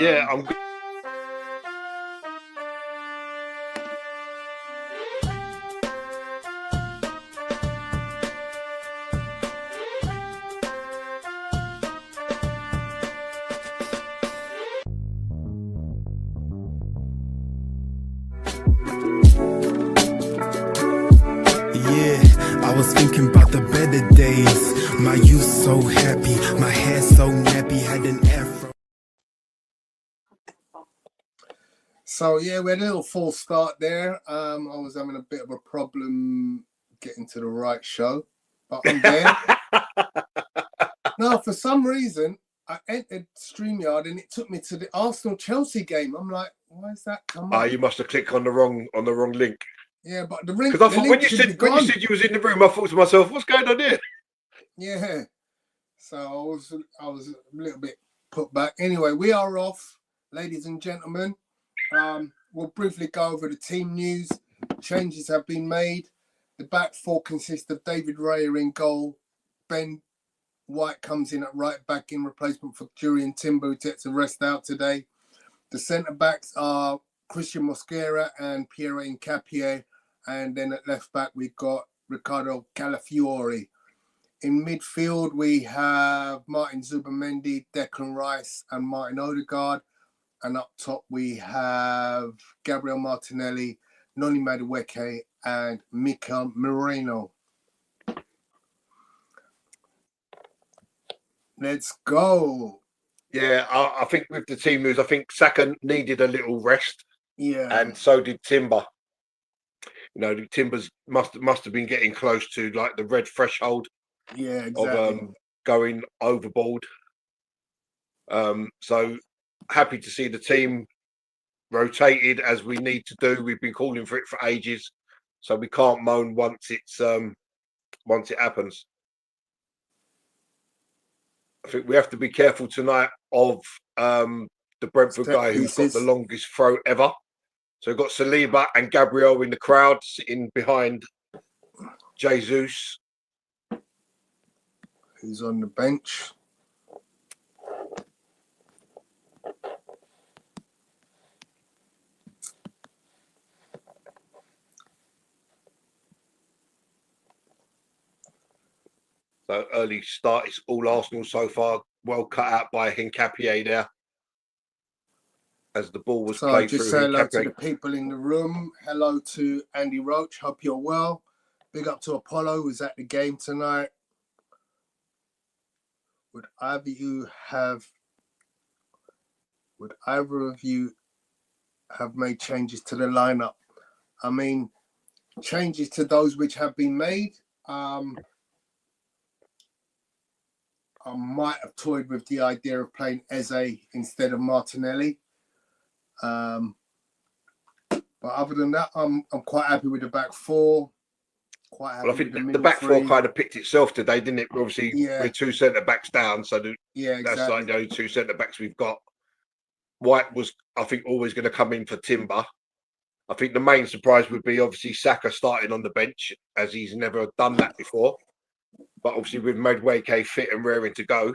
Yeah, I'm good. I was thinking about the better days. My youth so happy, my hair so nappy, had an afro. So yeah, we had a little false start there. I was having a bit of a problem getting to the right show, but I'm there. No, for some reason I entered StreamYard and it took me to the Arsenal-Chelsea game. I'm like, why is that come up? You must have clicked on the wrong link. Yeah, but the link. Because I thought when you said you was in the room, I thought to myself, what's going on here? Yeah. So I was a little bit put back. Anyway, we are off, ladies and gentlemen. We'll briefly go over the team news. Changes have been made. The back four consists of David Raya in goal. Ben White comes in at right back in replacement for Julian Timber, who takes a rest out today. The centre backs are Christian Mosquera and Piero Hincapié. And then at left back, we've got Ricardo Calafiori. In midfield, we have Martin Zubimendi, Declan Rice, and Martin Odegaard. And up top, we have Gabriel Martinelli, Noni Madueke, and Mikel Moreno. Let's go. Yeah, I think with the team news, I think Saka needed a little rest. Yeah. And so did Timber. You know, Timbers must have been getting close to like the red threshold. Yeah, exactly. Of going overboard. So happy to see the team rotated as we need to do. We've been calling for it for ages, so we can't moan once it happens. I think we have to be careful tonight of the Brentford guy who's got the longest throw ever. So we've got Saliba and Gabriel in the crowd sitting behind Jesus, who's on the bench. So early start is all Arsenal so far. Well cut out by Hincapié there. As the ball was played through. So just say hello to the people in the room. Hello to Andy Roach. Hope you're well. Big up to Apollo, who's at the game tonight. Would either of you have made changes to the lineup? I mean, changes to those which have been made. I might have toyed with the idea of playing Eze instead of Martinelli. But other than that, I'm quite happy with the back four. Quite happy. Well, I think the back four kind of picked itself today, didn't it? Obviously, we're two centre backs down, so exactly. That's like the only two centre backs we've got. White was, I think, always going to come in for Timber. I think the main surprise would be obviously Saka starting on the bench, as he's never done that before. But obviously, with Madueke fit and raring to go,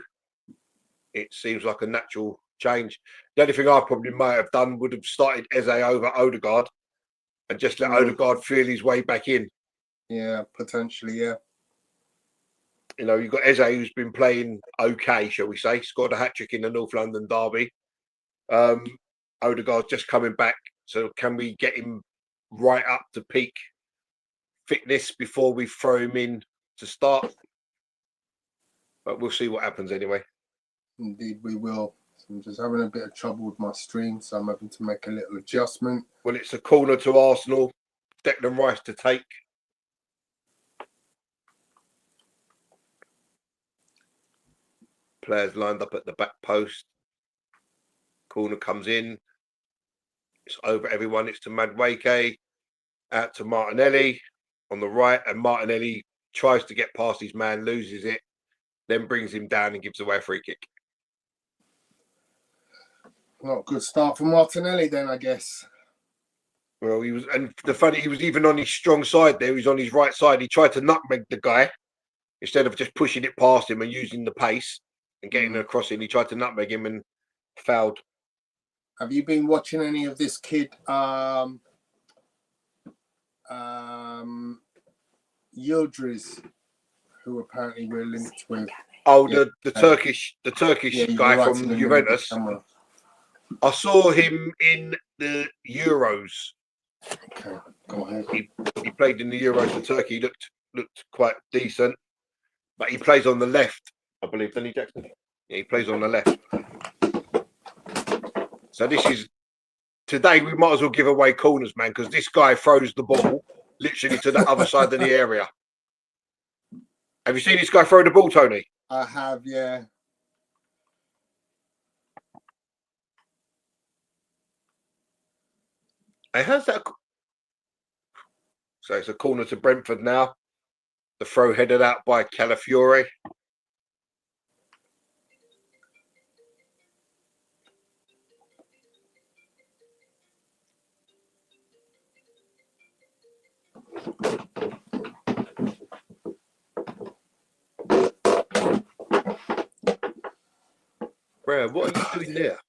it seems like a natural change. The only thing I probably might have done would have started Eze over Odegaard and just let Odegaard feel his way back in. Yeah, potentially, yeah. You know, you've got Eze who's been playing okay, shall we say. Scored a hat-trick in the North London derby. Odegaard's just coming back. So can we get him right up to peak fitness before we throw him in to start? But we'll see what happens anyway. Indeed, we will. So I'm just having a bit of trouble with my stream, so I'm having to make a little adjustment. Well, it's a corner to Arsenal. Declan Rice to take. Players lined up at the back post. Corner comes in. It's over everyone. It's to Madueke. Out to Martinelli on the right. And Martinelli tries to get past his man, loses it. Then brings him down and gives away a free kick. Not a good start for Martinelli then, I guess. Well, he was even on his strong side there. He was on his right side. He tried to nutmeg the guy instead of just pushing it past him and using the pace and getting across him. He tried to nutmeg him and fouled. Have you been watching any of this kid, Yildiz, who apparently we're linked with? Oh, Yeah. the Turkish guy right from in the middle of the Juventus. camera. I saw him in the Euros. Okay, go ahead. He played in the Euros for Turkey. He looked quite decent, but he plays on the left, I believe. Doesn't he, Jackson? Yeah, he plays on the left. So this is today. We might as well give away corners, man, because this guy throws the ball literally to the other side of the area. Have you seen this guy throw the ball, Tony? I have, yeah. And how's that? So it's a corner to Brentford now. The throw headed out by Calafiore. Raya, what are you doing there?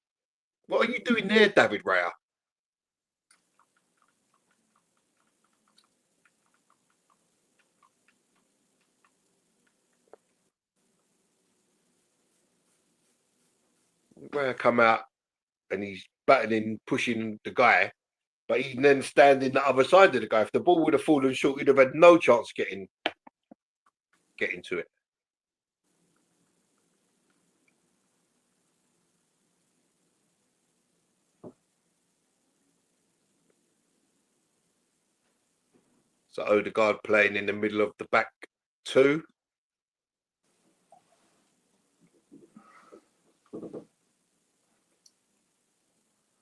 What are you doing there, David Raya? Raya come out and he's battling, pushing the guy, but he's then standing the other side of the guy. If the ball would have fallen short, he'd have had no chance getting to it. So Odegaard playing in the middle of the back two.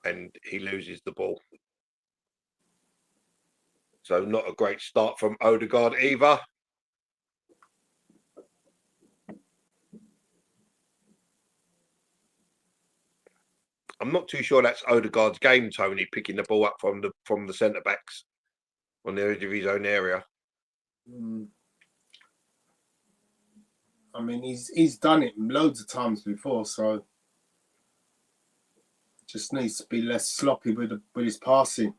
And he loses the ball. So not a great start from Odegaard either. I'm not too sure that's Odegaard's game, Tony, picking the ball up from the centre backs on the edge of his own area. I mean, he's done it loads of times before, so just needs to be less sloppy with his passing.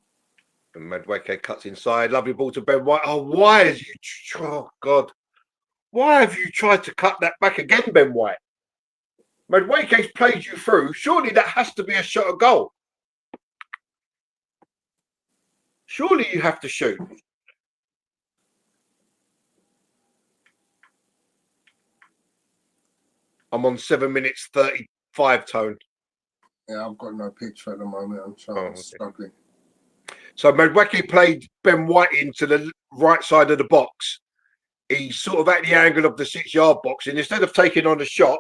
And Madueke cuts inside. Lovely ball to Ben White. Oh, why has you? Oh God, why have you tried to cut that back again, Ben White? Madueke's played you through. Surely that has to be a shot at goal. Surely you have to shoot. I'm on 7 minutes 35, Tone. Yeah, I've got no picture at the moment. I'm struggling. So Madueke played Ben White into the right side of the box. He's sort of at the angle of the 6-yard box, and instead of taking on the shot,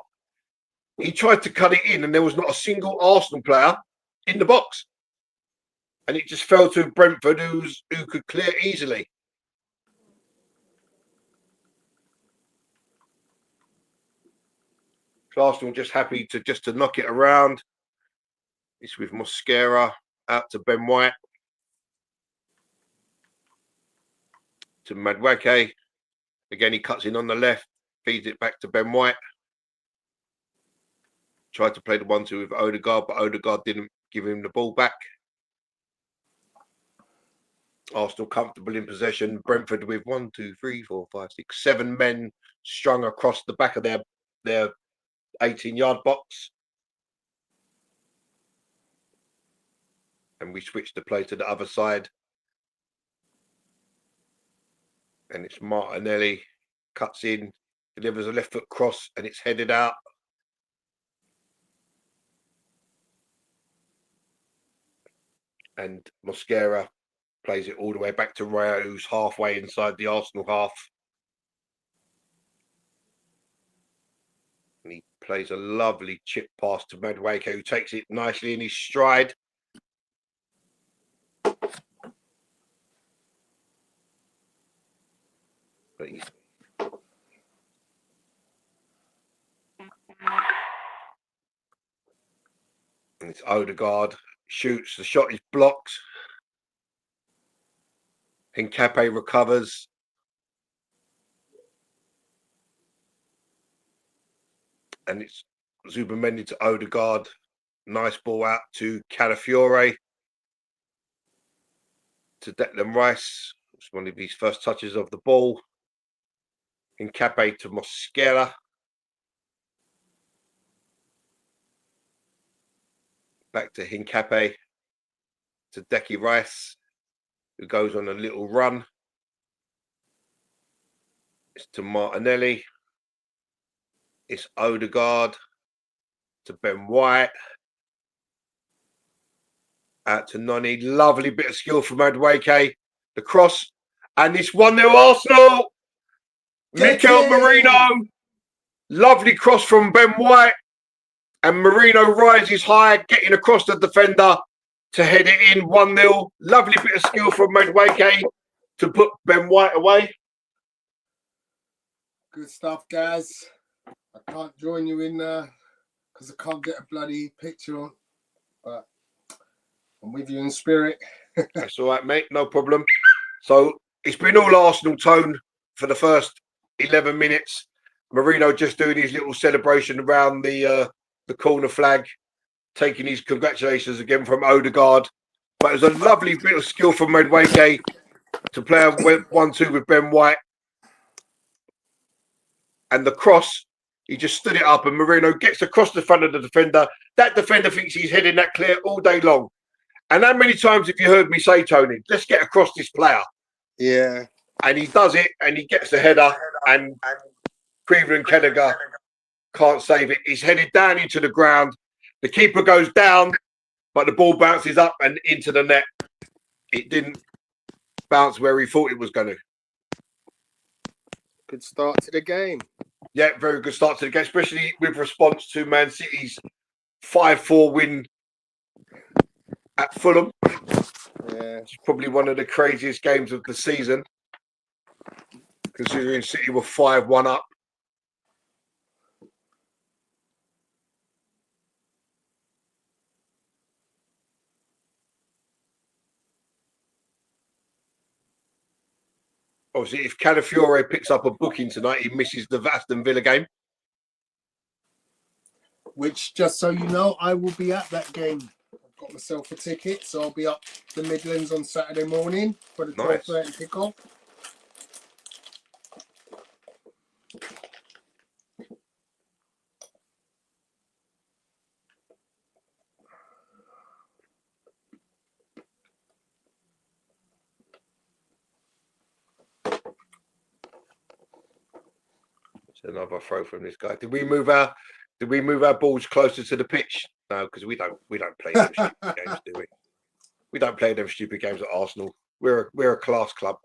he tried to cut it in, and there was not a single Arsenal player in the box. And it just fell to Brentford, who could clear easily. Arsenal just happy to knock it around. It's with Mosquera out to Ben White. To Madueke. Again, he cuts in on the left, feeds it back to Ben White. Tried to play the 1-2 with Odegaard, but Odegaard didn't give him the ball back. Arsenal comfortable in possession. Brentford with 1, 2, 3, 4, 5, 6, 7 men strung across the back of their 18-yard box. And we switch the play to the other side. And it's Martinelli, cuts in, delivers a left foot cross, and it's headed out. And Mosquera plays it all the way back to Raya, who's halfway inside the Arsenal half. And he plays a lovely chip pass to Madueke, who takes it nicely in his stride. But and it's Odegaard, shoots, the shot is blocked. Hincapié recovers. And it's Zubamendi to Odegaard. Nice ball out to Calafiore. To Declan Rice. It's one of his first touches of the ball. Hincapié to Mosquera. Back to Hincapié. To Decky Rice, who goes on a little run. It's to Martinelli. It's Odegaard. To Ben White. Out to Noni. Lovely bit of skill from Madueke. The cross. And it's 1-0 Arsenal. Mikel Merino. Lovely cross from Ben White. And Merino rises high, getting across the defender to head it in 1-0. Lovely bit of skill from Madueke to put Ben White away. Good stuff, guys. I can't join you in there because I can't get a bloody picture on. But I'm with you in spirit. That's all right, mate. No problem. So it's been all Arsenal tone for the first 11 minutes. Merino just doing his little celebration around the corner flag, taking his congratulations again from Odegaard. But it was a lovely bit of skill from Madueke to play a 1-2 with Ben White. And the cross, he just stood it up and Merino gets across the front of the defender. That defender thinks he's heading that clear all day long. And how many times have you heard me say, Tony, let's get across this player? Yeah. And he does it and he gets the header and Creever and Kennegar can't save it. He's headed down into the ground. The keeper goes down, but the ball bounces up and into the net. It didn't bounce where he thought it was going to. Good start to the game. Yeah, very good start to the game, especially with response to Man City's 5-4 win at Fulham. Yeah. It's probably one of the craziest games of the season, considering City were 5-1 up. Obviously, if Calafiore picks up a booking tonight, he misses the Aston Villa game. Which, just so you know, I will be at that game. I've got myself a ticket, so I'll be up the Midlands on Saturday morning for the 12:30 kickoff. It's another throw from this guy. Did we move our balls closer to the pitch? No, because we don't play them stupid games, do we? We don't play them stupid games at Arsenal. We're a class club.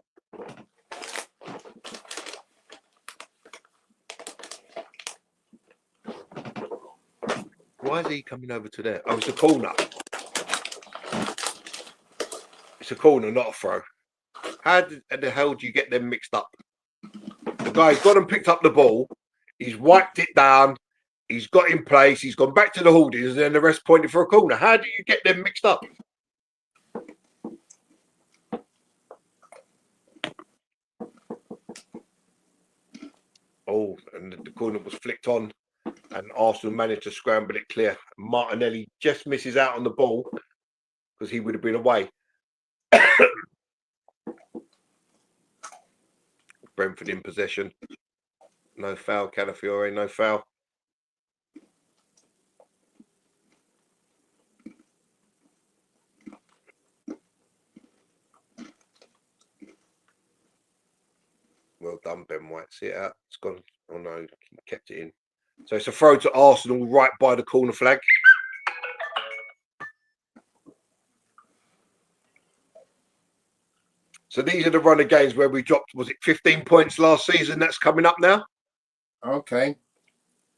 Why is he coming over to there? Oh, it's a corner. It's a corner, not a throw. How the hell do you get them mixed up? The guy's gone and picked up the ball. He's wiped it down. He's got in place. He's gone back to the holdings, and then the rest pointed for a corner. How do you get them mixed up? Oh, and the corner was flicked on, and Arsenal managed to scramble it clear. Martinelli just misses out on the ball because he would have been away. Brentford in possession. No foul, Calafiore, no foul. Well done, Ben White. See it out. It's gone. Oh no, he kept it in. So it's a throw to Arsenal right by the corner flag. So these are the run of games where we dropped, was it 15 points last season? That's coming up now. Okay.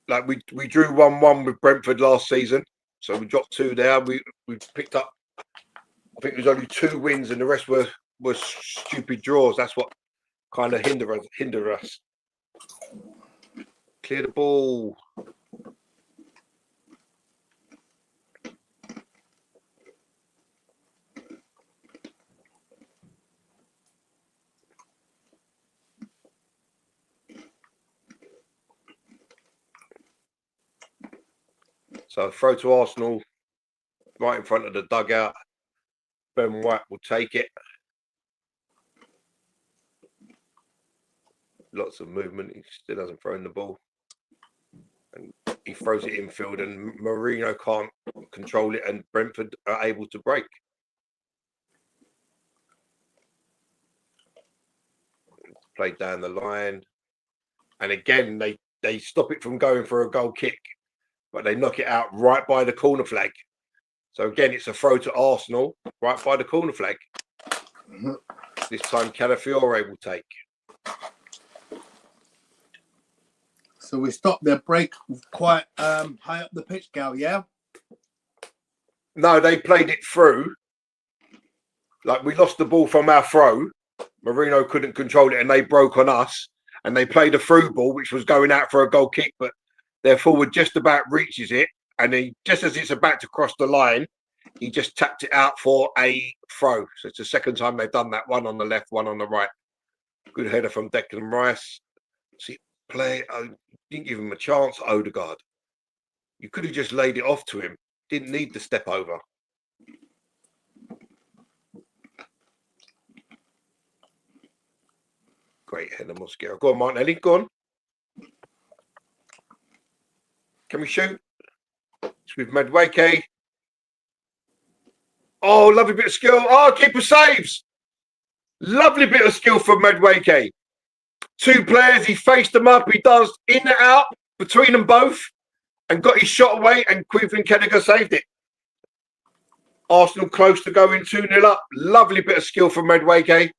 Like we drew 1-1 with Brentford last season. So we dropped 2 there. We picked up, I think it was only 2 wins and the rest were stupid draws. That's what kind of hinder us. Clear the ball. So throw to Arsenal right in front of the dugout. Ben White will take it. Lots of movement. He still hasn't thrown the ball. And he throws it infield, and Marino can't control it, and Brentford are able to break. Play down the line. And again, they stop it from going for a goal kick, but they knock it out right by the corner flag. So again, it's a throw to Arsenal right by the corner flag. This time Calafiore will take. So we stopped their break quite high up the pitch, Gal, yeah? No, they played it through. Like, we lost the ball from our throw. Marino couldn't control it, and they broke on us. And they played a through ball, which was going out for a goal kick, but their forward just about reaches it. And he, just as it's about to cross the line, he just tapped it out for a throw. So it's the second time they've done that. One on the left, one on the right. Good header from Declan Rice. See, didn't give him a chance, Odegaard. You could have just laid it off to him. Didn't need the step over. Great header, Mosquera. Go on, Martinelli. Go on. Can we shoot? It's with Madueke. Oh, lovely bit of skill. Oh, keeper saves. Lovely bit of skill from Madueke. Two players, he faced them up. He does in and out between them both and got his shot away, and Quinton Kennegar saved it. Arsenal close to going 2-0 up. Lovely bit of skill from Madueke.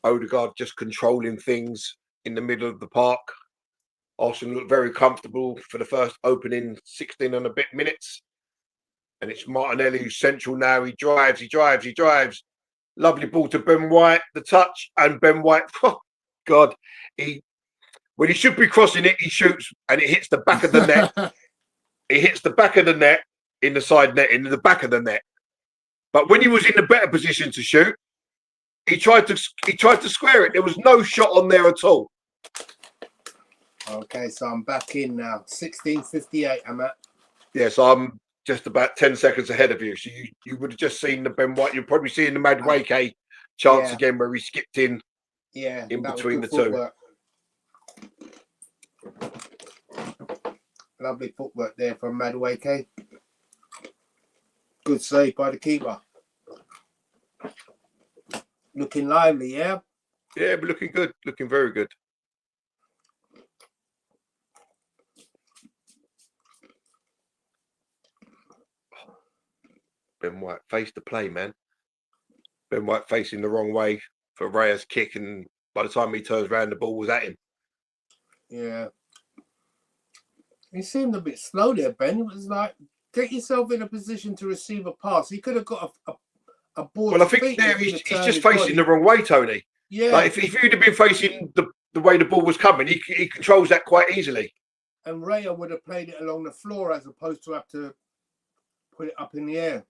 Odegaard just controlling things in the middle of the park. Arsenal look very comfortable for the first opening 16 and a bit minutes. And it's Martinelli who's central now. He drives. Lovely ball to Ben White. The touch, and Ben White, oh God, when he should be crossing it, he shoots and it hits the back of the net. It hits the back of the net, in the side net, in the back of the net. But when he was in a better position to shoot, he tried to square it. There was no shot on there at all. Okay, so I'm back in now. 16:58 I'm at. Yes, I'm just about 10 seconds ahead of you. So you would have just seen the Ben White. You're probably seeing the Madueke chance again where he skipped in between the two. Lovely footwork there from Madueke. Good save by the keeper. Looking lively, yeah? Yeah, but looking good. Looking very good. Ben White faced the play, man. Ben White facing the wrong way for Raya's kick, and by the time he turns around, the ball was at him. Yeah. He seemed a bit slow there, Ben. It was like, get yourself in a position to receive a pass. He could have got a ball. Well, I think there he's just facing the wrong way, Tony. Yeah. Like if he'd have been facing the way the ball was coming, he controls that quite easily. And Raya would have played it along the floor as opposed to have to put it up in the air.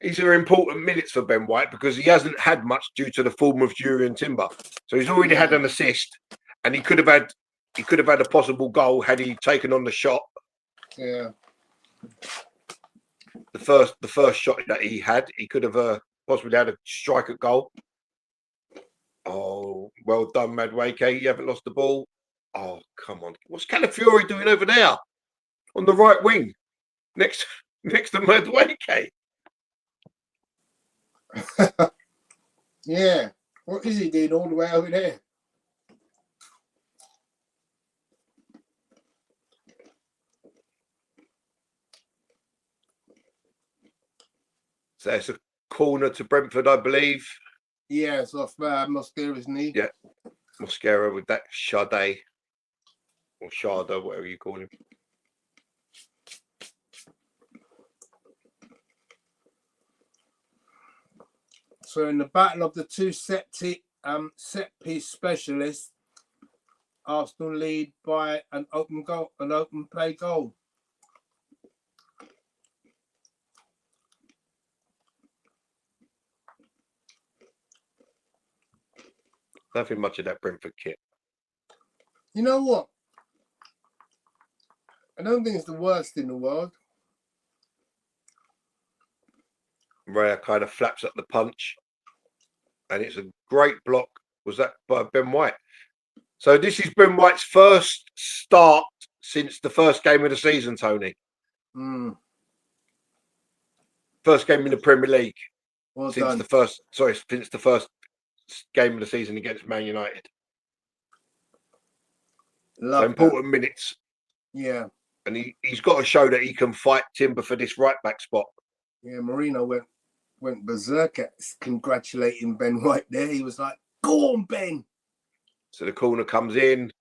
These are important minutes for Ben White because he hasn't had much due to the form of Jurriën Timber. So he's already had an assist, and he could have had a possible goal had he taken on the shot. Yeah. The first shot that he had, he could have possibly had a strike at goal. Oh, well done, Madueke. You haven't lost the ball. Oh, come on. What's Calafiore doing over there on the right wing next to Madueke? Yeah. What is he doing all the way over there? So it's a corner to Brentford, I believe. Yeah, it's off Mosquera's knee. Yeah. Mosquera with that Sade or Shada, whatever you call him. So in the battle of the two set piece specialists, Arsenal lead by an open play goal. Nothing much of that Brentford kit. You know what? I don't think it's the worst in the world. Raya kind of flaps up the punch, and it's a great block. Was that by Ben White? So this is Ben White's first start since the first game of the season, Tony. First game in the Premier League Well since done. since the first game of the season against Man United. Love So important minutes. Yeah. And he's got to show that he can fight Timber for this right back spot. Yeah, Marino went berserk at congratulating Ben White there. He was like, "Go on, Ben." So the corner comes in,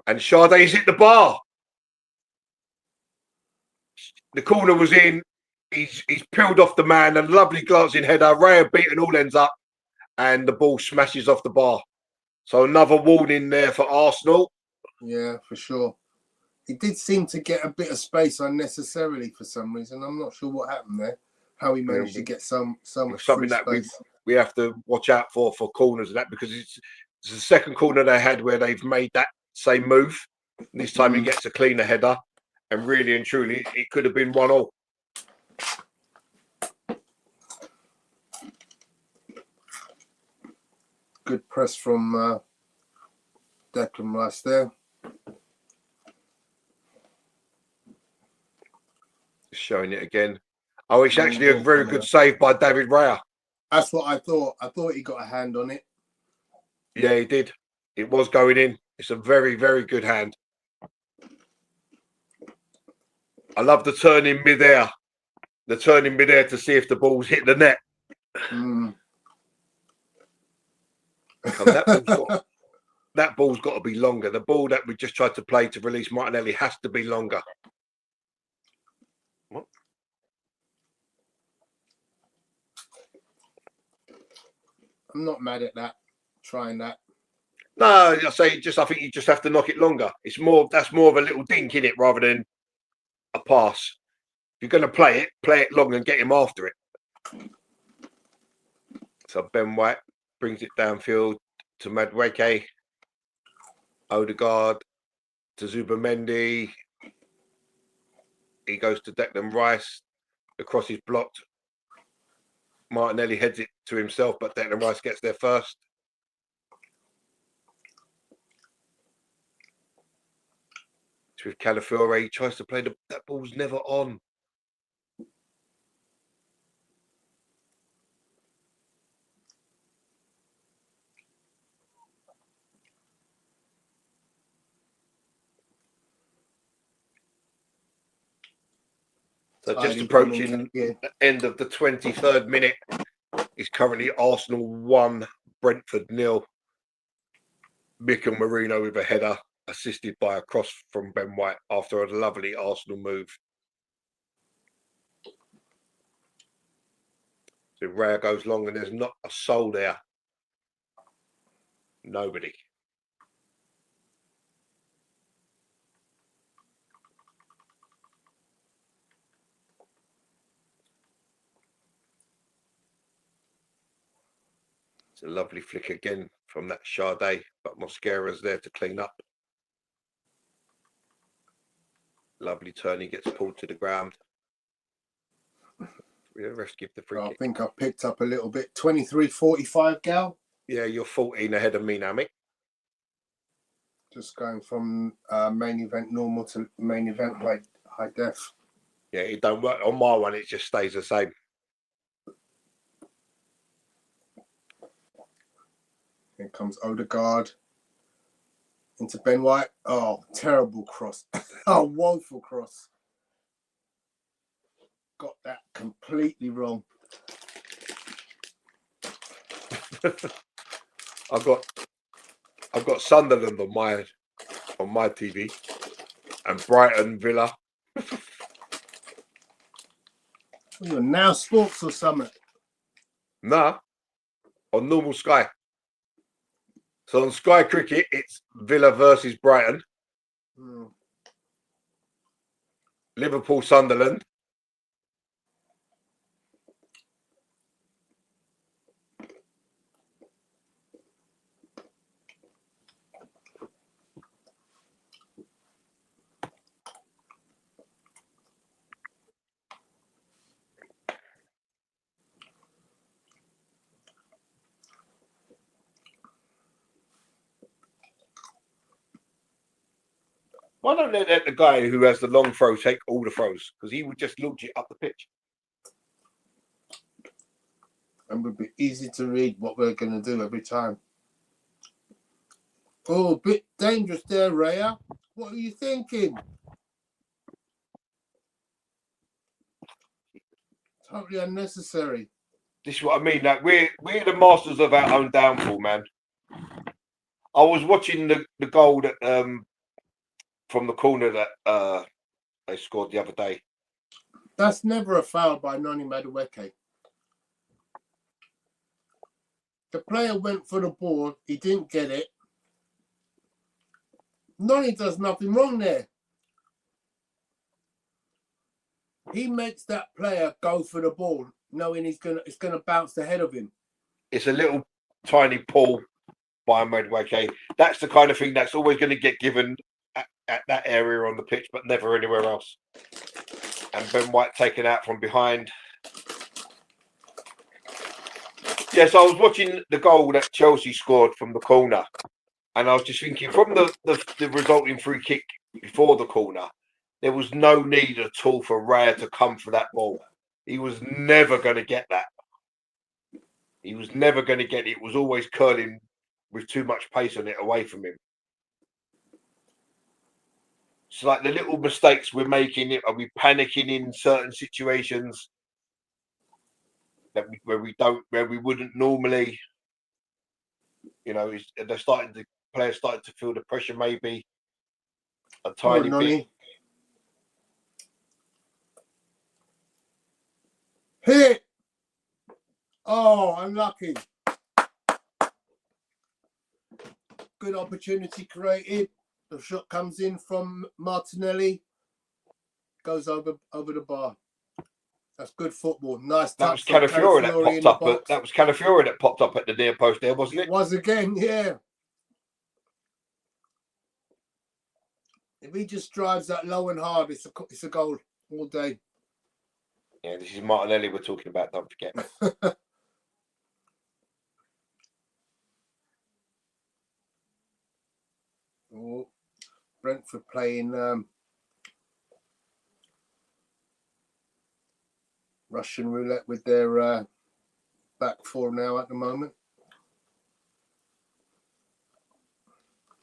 and Sade's hit the bar. The corner was in. He's peeled off the man. A lovely glancing header. Raya beaten all ends up, and the ball smashes off the bar. So another warning there for Arsenal. Yeah, for sure. He did seem to get a bit of space unnecessarily for some reason. I'm not sure what happened there. How he managed to get some Something free that space. we have to watch out for corners and that, because it's the second corner they had where they've made that same move. And this time he gets a cleaner header, and really and truly it could have been 1-1. Good press from Declan Rice there. Showing it again. Oh, it's actually a very good save by David Raya. That's what I thought. I thought he got a hand on it. Yeah, he did. It was going in. It's a very, very good hand. I love the turn in midair. The turn in midair to see if the ball's hit the net. That ball's got to be longer. The ball that we just tried to play to release Martinelli has to be longer. What? I'm not mad at that. Trying that. No, I think you just have to knock it longer. That's more of a little dink in it rather than a pass. If you're going to play it long and get him after it. So Ben White brings it downfield to Madueke. Odegaard to Zubamendi. He goes to Declan Rice. The cross is blocked. Martinelli heads it to himself, but Declan Rice gets there first. It's with Calafiore. He tries to play that ball's never on. So just approaching the end of the 23rd minute. It's currently Arsenal 1, Brentford 0. Mikel Merino with a header, assisted by a cross from Ben White after a lovely Arsenal move. So Raya goes long and there's not a soul there. Nobody. It's a lovely flick again from that Sade, but Mosquera's there to clean up. Lovely turn, he gets pulled to the ground. Refs give the free kick. I think I picked up a little bit. 23-45, Gal. Yeah, you're 14 ahead of me now, mate. Just going from main event normal to main event high def. Yeah, it don't work. On my one, it just stays the same. Here comes Odegaard into Ben White. Oh, terrible cross. Oh, woeful cross. Got that completely wrong. I've got Sunderland on my TV and Brighton Villa. You're Now Sports or something? Nah, on normal Sky. So on Sky Cricket, it's Villa versus Brighton. Liverpool Sunderland. Why don't they let the guy who has the long throw take all the throws? Because he would just launch it up the pitch. And it would be easy to read what we're going to do every time. Oh, a bit dangerous there, Raya. What are you thinking? Totally unnecessary. This is what I mean. Like we're the masters of our own downfall, man. I was watching the goal that from the corner that they scored the other day. That's never a foul by Noni Madueke. The player went for the ball. He didn't get it. Noni does nothing wrong there. He makes that player go for the ball, knowing it's gonna bounce ahead of him. It's a little tiny pull by Madueke. That's the kind of thing that's always going to get given at that area on the pitch, but never anywhere else. And Ben White taken out from behind. Yes, I was watching the goal that Chelsea scored from the corner, and I was just thinking from the resulting free kick before the corner, there was no need at all for Raya to come for that ball. He was never going to get that. He was never going to get it. It was always curling with too much pace on it away from him. It's like the little mistakes we're making. Are we panicking in certain situations that where we wouldn't normally? You know, players starting to feel the pressure maybe a tiny bit. Hit! Oh, unlucky. Good opportunity created. The shot comes in from Martinelli. Goes over the bar. That's good football. Nice touch. That was Calafiori that popped up at the near post there, wasn't it? It was again, yeah. If he just drives that low and hard, it's a goal all day. Yeah, this is Martinelli we're talking about, don't forget. Oh, Brentford playing Russian roulette with their back four now at the moment.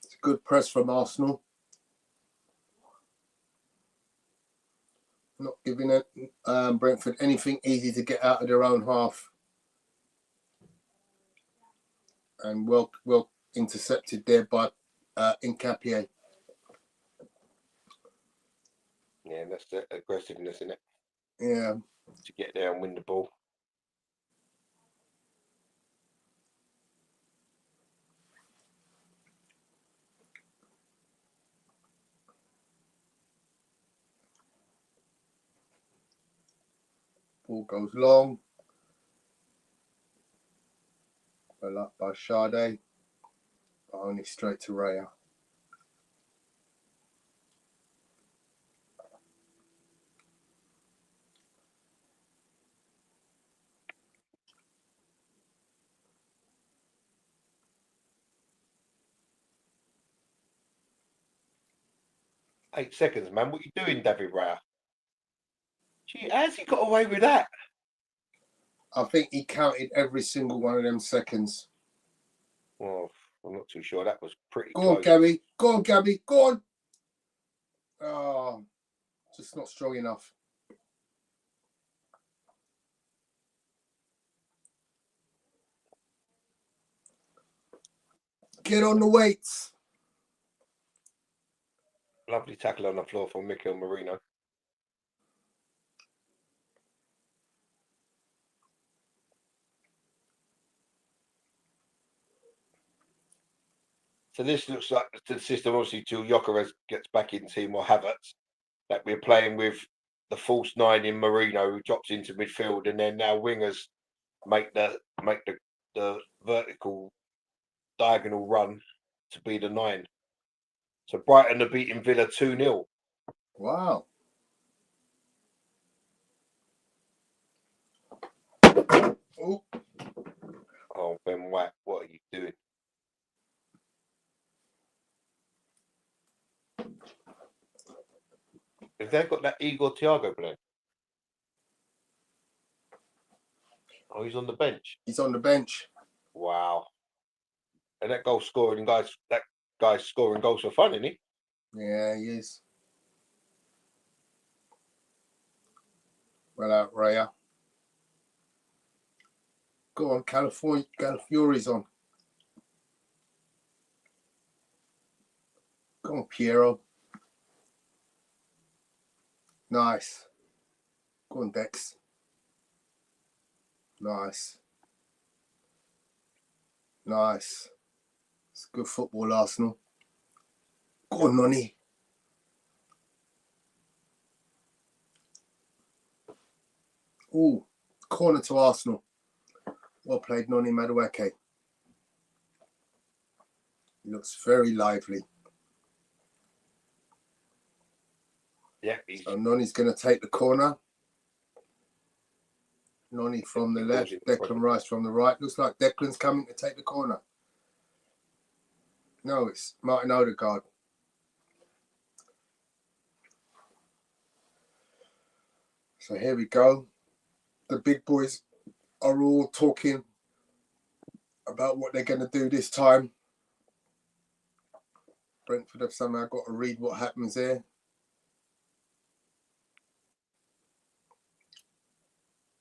It's a good press from Arsenal. Not giving it Brentford anything easy to get out of their own half. And well intercepted there by Incapié. Yeah, that's the aggressiveness, isn't it? Yeah. To get there and win the ball. Ball goes long. Well up by Sade. But only straight to Raya. Eight seconds, man. What you doing, David Raya? Gee, how's he got away with that? I think he counted every single one of them seconds. Well, I'm not too sure. That was pretty Go close. on, Gabby. Go on, Gabby. Go on. Oh, just not strong enough. Get on the weights. Lovely tackle on the floor from Mikel Merino. So this looks like the system, obviously, till Gyökeres gets back in team or Havertz, that we're playing with the false nine in Merino, who drops into midfield, and then now wingers make the vertical diagonal run to be the 9. So Brighton are beating Villa 2-0. Wow. Oh, Ben White, what are you doing? Have they got that Igor Thiago playing? Oh, he's on the bench. He's on the bench. Wow. And that guy's scoring goals for fun, isn't he? Yeah, he is. Well out, Raya. Go on, Calafiori's on. Go on, Piero. Nice. Go on, Dex. Nice. Nice. It's good football, Arsenal. Go on, Nonny. Ooh, corner to Arsenal. Well played, Nonny Madueke. He looks very lively. Yeah. So Nonny's going to take the corner. Nonny from the left, Declan Rice from the right. Looks like Declan's coming to take the corner. No, it's Martin Odegaard. So here we go. The big boys are all talking about what they're going to do this time. Brentford have somehow got to read what happens there.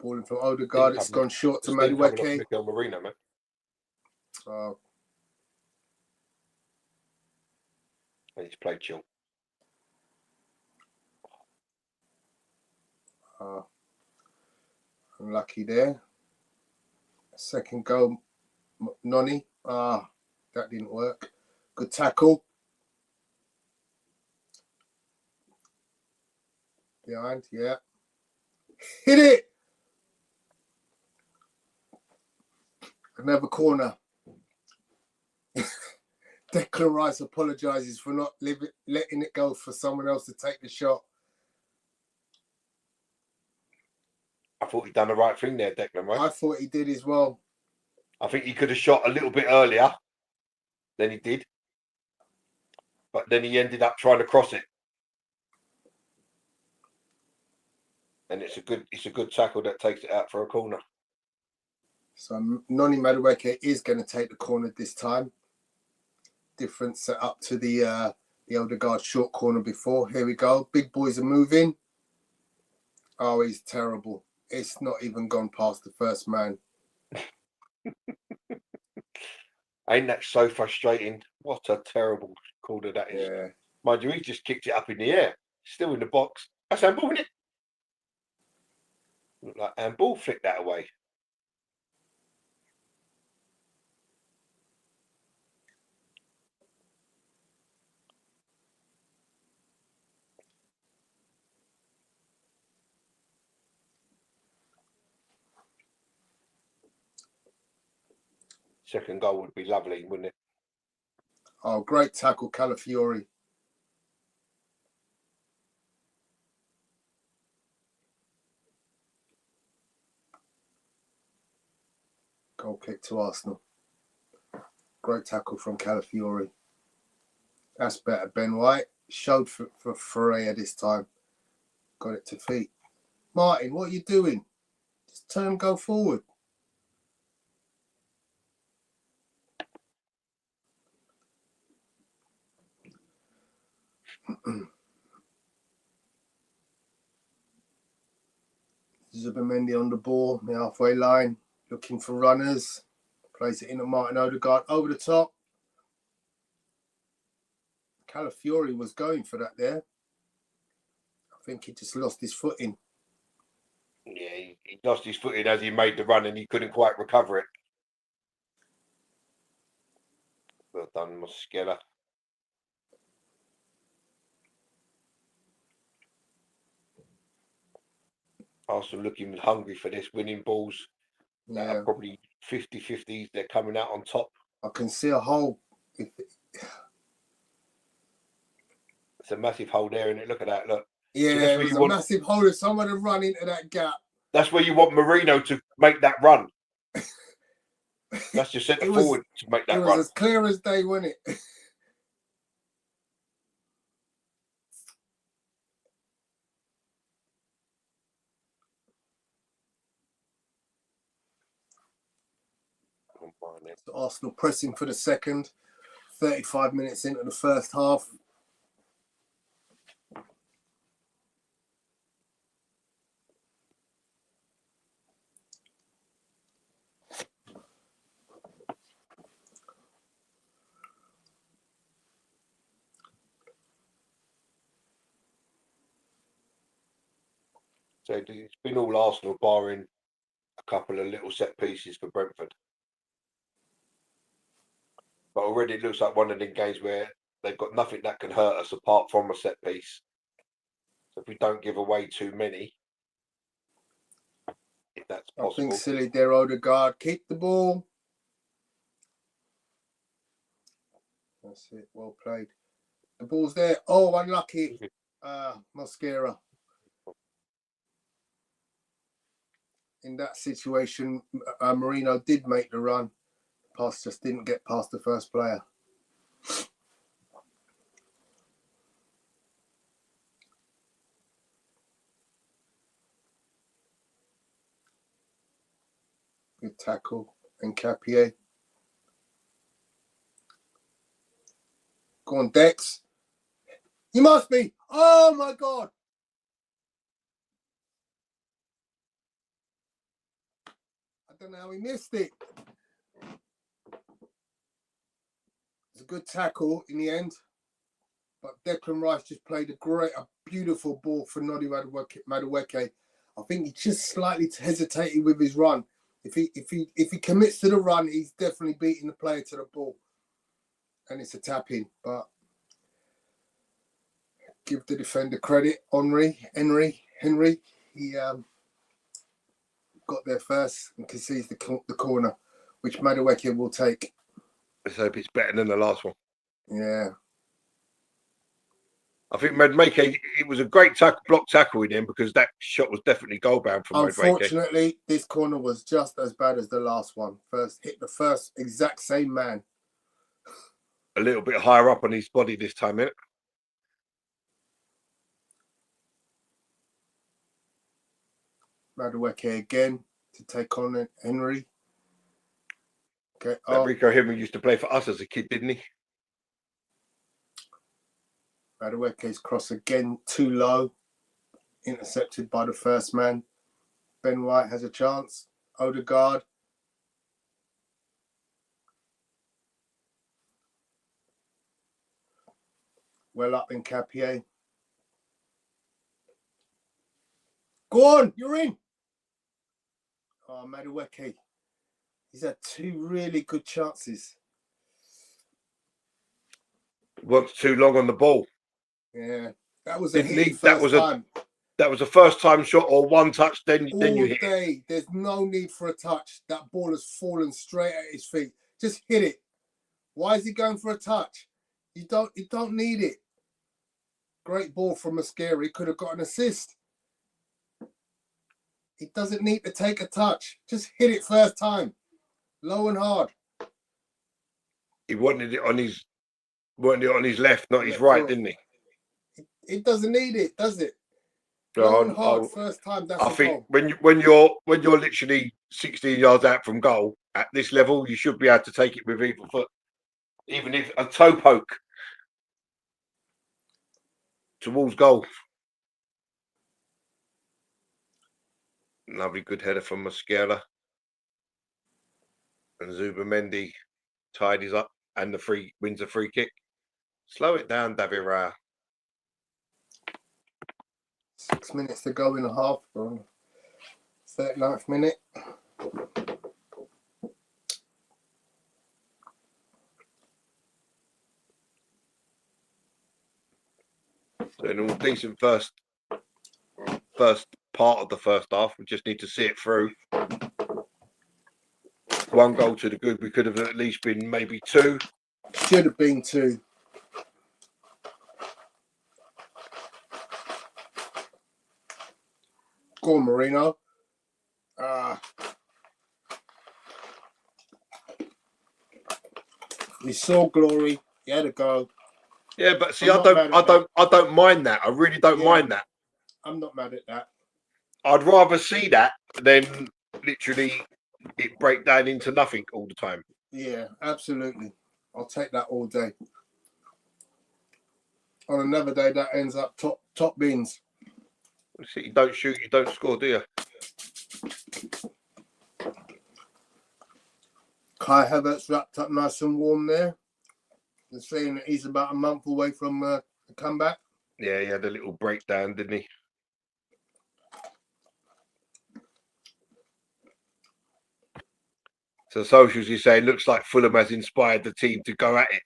Balling from Odegaard. It's gone short to Madueke. Mikel Merino, man. Oh, And he's played chill. unlucky there. Second goal, Nonny. That didn't work. Good tackle. Behind, yeah. Hit it! Another corner. Declan Rice apologises for not letting it go for someone else to take the shot. I thought he'd done the right thing there, Declan Rice. I thought he did as well. I think he could have shot a little bit earlier than he did. But then he ended up trying to cross it. And it's a good tackle that takes it out for a corner. So Nonny Madueke is going to take the corner this time. Different set up to the Odegaard short corner before. Here we go. Big boys are moving. Oh, he's terrible. It's not even gone past the first man. Ain't that so frustrating? What a terrible corner that is. Yeah. Mind you, he just kicked it up in the air. Still in the box. That's handball, isn't it? Looked like handball, flicked that away. Second goal would be lovely, wouldn't it? Oh, great tackle, Calafiori. Goal kick to Arsenal. Great tackle from Calafiori. That's better, Ben White. Showed for Ferreira this time. Got it to feet. Martin, what are you doing? Just turn and go forward. Zubimendi on the ball, the halfway line, looking for runners. Plays it in at Martin Odegaard over the top. Calafiori was going for that there. I think he just lost his footing. Yeah, he lost his footing as he made the run and he couldn't quite recover it. Well done, Mosquera. Arsenal looking hungry for this, winning balls. That are probably 50-50s. They're coming out on top. I can see a hole. It's a massive hole there, isn't it? Look at that. Look. Yeah, so it was a massive hole. If someone had run into that gap. That's where you want Merino to make that run. That's your centre forward to make that run. It was as clear as day, wasn't it? So Arsenal pressing for the second. 35 minutes into the first half. So it's been all Arsenal, barring a couple of little set pieces for Brentford. But already it looks like one of them games where they've got nothing that can hurt us apart from a set piece. So if we don't give away too many, if that's possible. I think silly there, Odegaard. Keep the ball. That's it. Well played. The ball's there. Oh, unlucky. Mosquera. In that situation, Marino did make the run. Pass just didn't get past the first player. Good tackle. And Capier. Go on, Dex. You must be. Oh, my God. I don't know how he missed it. It's a good tackle in the end. But Declan Rice just played a beautiful ball for Nodi Madueke. I think he just slightly hesitated with his run. If he commits to the run, he's definitely beating the player to the ball. And it's a tap in. But give the defender credit. Henry. He got there first and concedes the corner, which Madueke will take. Let's hope it's better than the last one. Yeah. I think Madueke, it was a great block tackle in him because that shot was definitely goal bound for Madueke. Unfortunately, this corner was just as bad as the last one. Hit the first exact same man. A little bit higher up on his body this time, innit? Madueke again to take on Henry. Okay. Rico Henry used to play for us as a kid, didn't he? Madueke's cross again too low. Intercepted by the first man. Ben White has a chance. Odegaard. Well up in Capier. Go on, you're in. Oh, Madueke. He's had two really good chances. Worked too long on the ball. Yeah, that was a hit first time. That was a first time shot or one touch, then you hit it. There's no need for a touch. That ball has fallen straight at his feet. Just hit it. Why is he going for a touch? You don't need it. Great ball from Mosquera. He could have got an assist. He doesn't need to take a touch. Just hit it first time. Low and hard. He wanted it on his left, not his right, didn't he? It doesn't need it, does it? Low and hard first time. That's I think when you're literally 16 yards out from goal at this level, you should be able to take it with either foot, even if a toe poke towards goal. Lovely good header from Mosquera. And Zubamendi tidies up and wins a free kick. Slow it down, David Raya. 6 minutes to go in a half. 39th minute. So in all decent first part of the first half, we just need to see it through. One goal to the good. We could have at least been maybe two. Should have been two. Go on, Marino. He saw glory. He had a go. Yeah, but see, I don't mind that. I really don't mind that. I'm not mad at that. I'd rather see that than literally it break down into nothing all the time. Yeah, absolutely. I'll take that all day. On another day, that ends up top bins. You don't shoot, you don't score, do you? Kai Havertz wrapped up nice and warm there. They're saying that he's about a month away from a comeback. Yeah, he had a little breakdown, didn't he? So socials, you say, looks like Fulham has inspired the team to go at it.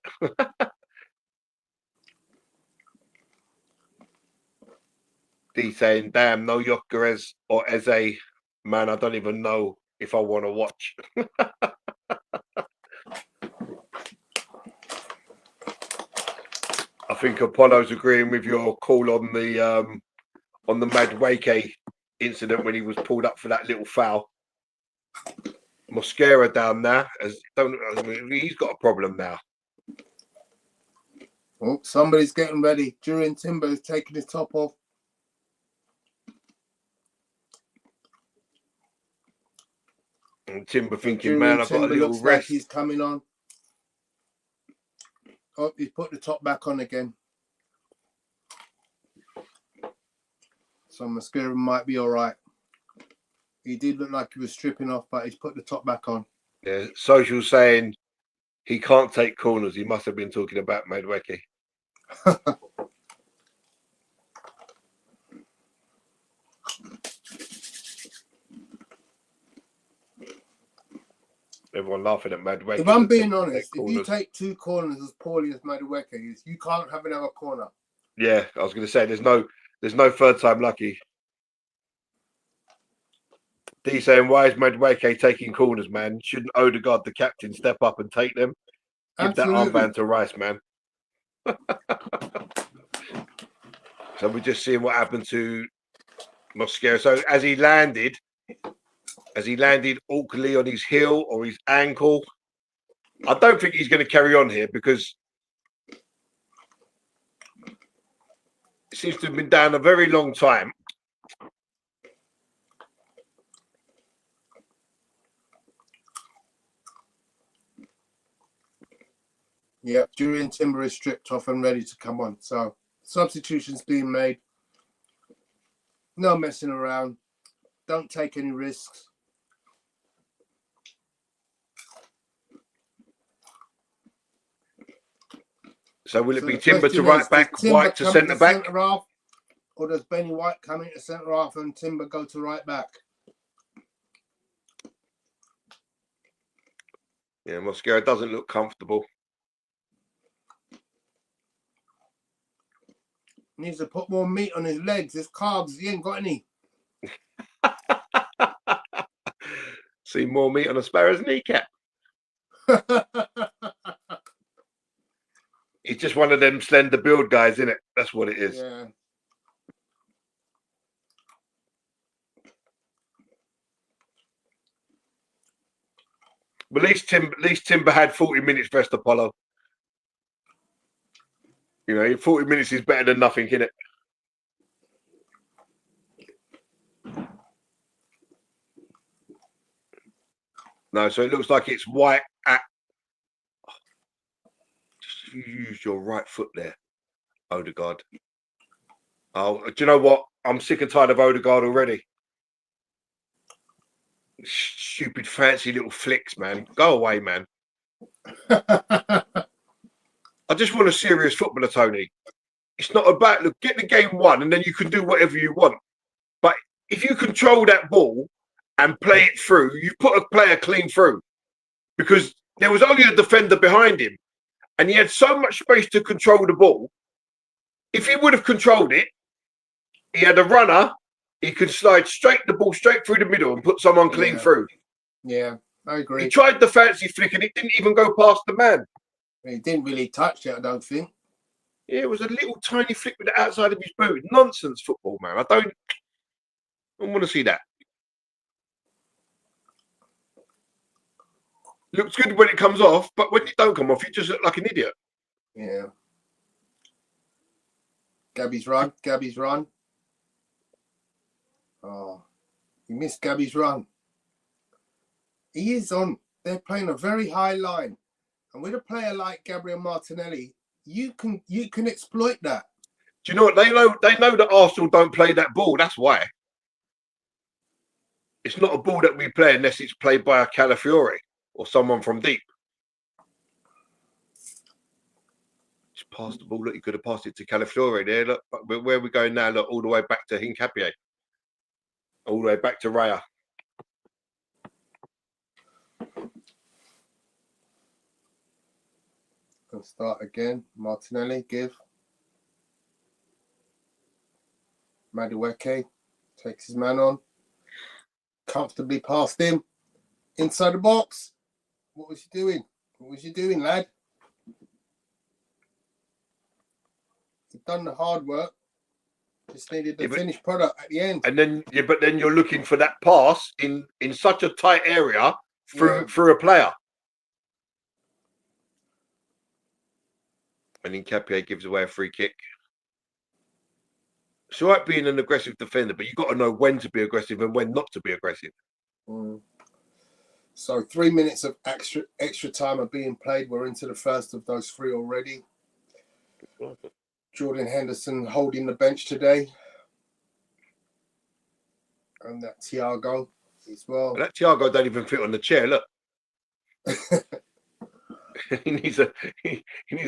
D saying, damn, no Gyökeres or Eze. Man, I don't even know if I want to watch. I think Apollo's agreeing with your call on the Madueke incident when he was pulled up for that little foul. Mosquera down there, he's got a problem now. Oh, somebody's getting ready. Julian Timber is taking his top off. And Timber thinking, man, I've got a little looks rest. like he's coming on. Oh, he's put the top back on again. So Mosquera might be all right. He did look like he was stripping off, but he's put the top back on. Yeah, social saying he can't take corners. He must have been talking about Madueke. Everyone laughing at Madueke. If I'm being honest, if you take 2 corners as poorly as Madueke is, you can't have another corner. Yeah, I was going to say there's no third time lucky. D saying, why is Madueke taking corners, man? Shouldn't Odegaard, the captain, step up and take them? Give Absolutely. that armband to Rice, man. So we're just seeing what happened to Mosquera. So as he landed awkwardly on his heel or his ankle, I don't think he's going to carry on here because it seems to have been down a very long time. Yeah, Julian Timber is stripped off and ready to come on. So substitutions being made. No messing around. Don't take any risks. So will it be Timber to right back, White to centre back? Half, or does Benny White come into centre half and Timber go to right back? Yeah, Mosquera doesn't look comfortable. Needs to put more meat on his legs. His carbs, he ain't got any. See more meat on a sparrow's kneecap. He's just one of them slender build guys, isn't it? That's what it is. Yeah. But at least Timber had 40 minutes rest, Apollo. You know, 40 minutes is better than nothing, isn't it? No, so it looks like it's White at. Just use your right foot there, Odegaard. Oh, do you know what? I'm sick and tired of Odegaard already. Stupid, fancy little flicks, man. Go away, man. I just want a serious footballer, Tony. It's not about, look, get the game won and then you can do whatever you want. But if you control that ball and play it through, you put a player clean through because there was only a defender behind him and he had so much space to control the ball. If he would have controlled it, he had a runner, he could slide the ball straight through the middle and put someone clean through. Yeah, I agree. He tried the fancy flick and it didn't even go past the man. He didn't really touch it, I don't think. Yeah, it was a little tiny flick with the outside of his boot. Nonsense football, man. I don't want to see that. Looks good when it comes off, but when it don't come off, you just look like an idiot. Yeah. Gabby's run. Oh, he missed Gabby's run. He is on. They're playing a very high line, and with a player like Gabriel Martinelli, you can exploit that. Do you know what they know? They know that Arsenal don't play that ball. That's why. It's not a ball that we play unless it's played by a Calafiore or someone from deep. Just pass the ball. Look, you could have passed it to Calafiore there. Look, but where are we going now? Look, all the way back to Hincapié. All the way back to Raya. And start again. Martinelli, give. Madueke takes his man on. Comfortably past him. Inside the box. What was he doing? What was you doing, lad? You've done the hard work. Just needed the finished product at the end. And then, but then you're looking for that pass in such a tight area through a player. And then Hincapié gives away a free kick. It's all right being an aggressive defender, but you've got to know when to be aggressive and when not to be aggressive. So 3 minutes of extra time are being played. We're into the first of those 3 already. Jordan Henderson holding the bench today. And that Thiago as well. That Thiago don't even fit on the chair, look. he needs a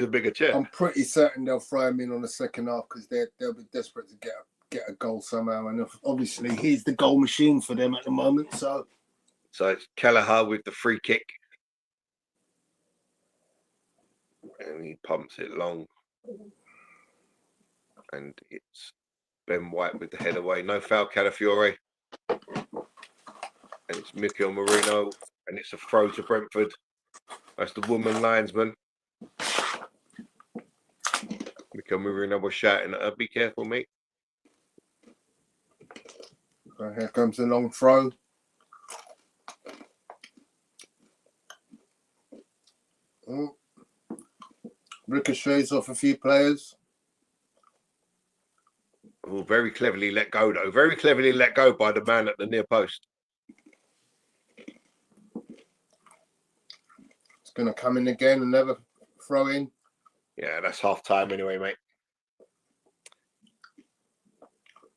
bigger chair. I'm pretty certain they'll throw him in on the second half because they'll be desperate to get a goal somehow. And obviously he's the goal machine for them at the moment. So it's Kelleher with the free kick. And he pumps it long. And it's Ben White with the head away. No foul, Calafiore. And it's Mikel Merino. And it's a throw to Brentford. That's the woman linesman. Mikel Merino was shouting at her, be careful, mate. So here comes the long throw. Ricochets off a few players. Oh, very cleverly let go, though. Very cleverly let go by the man at the near post. It's going to come in again, another throw in. Yeah, that's half time anyway, mate.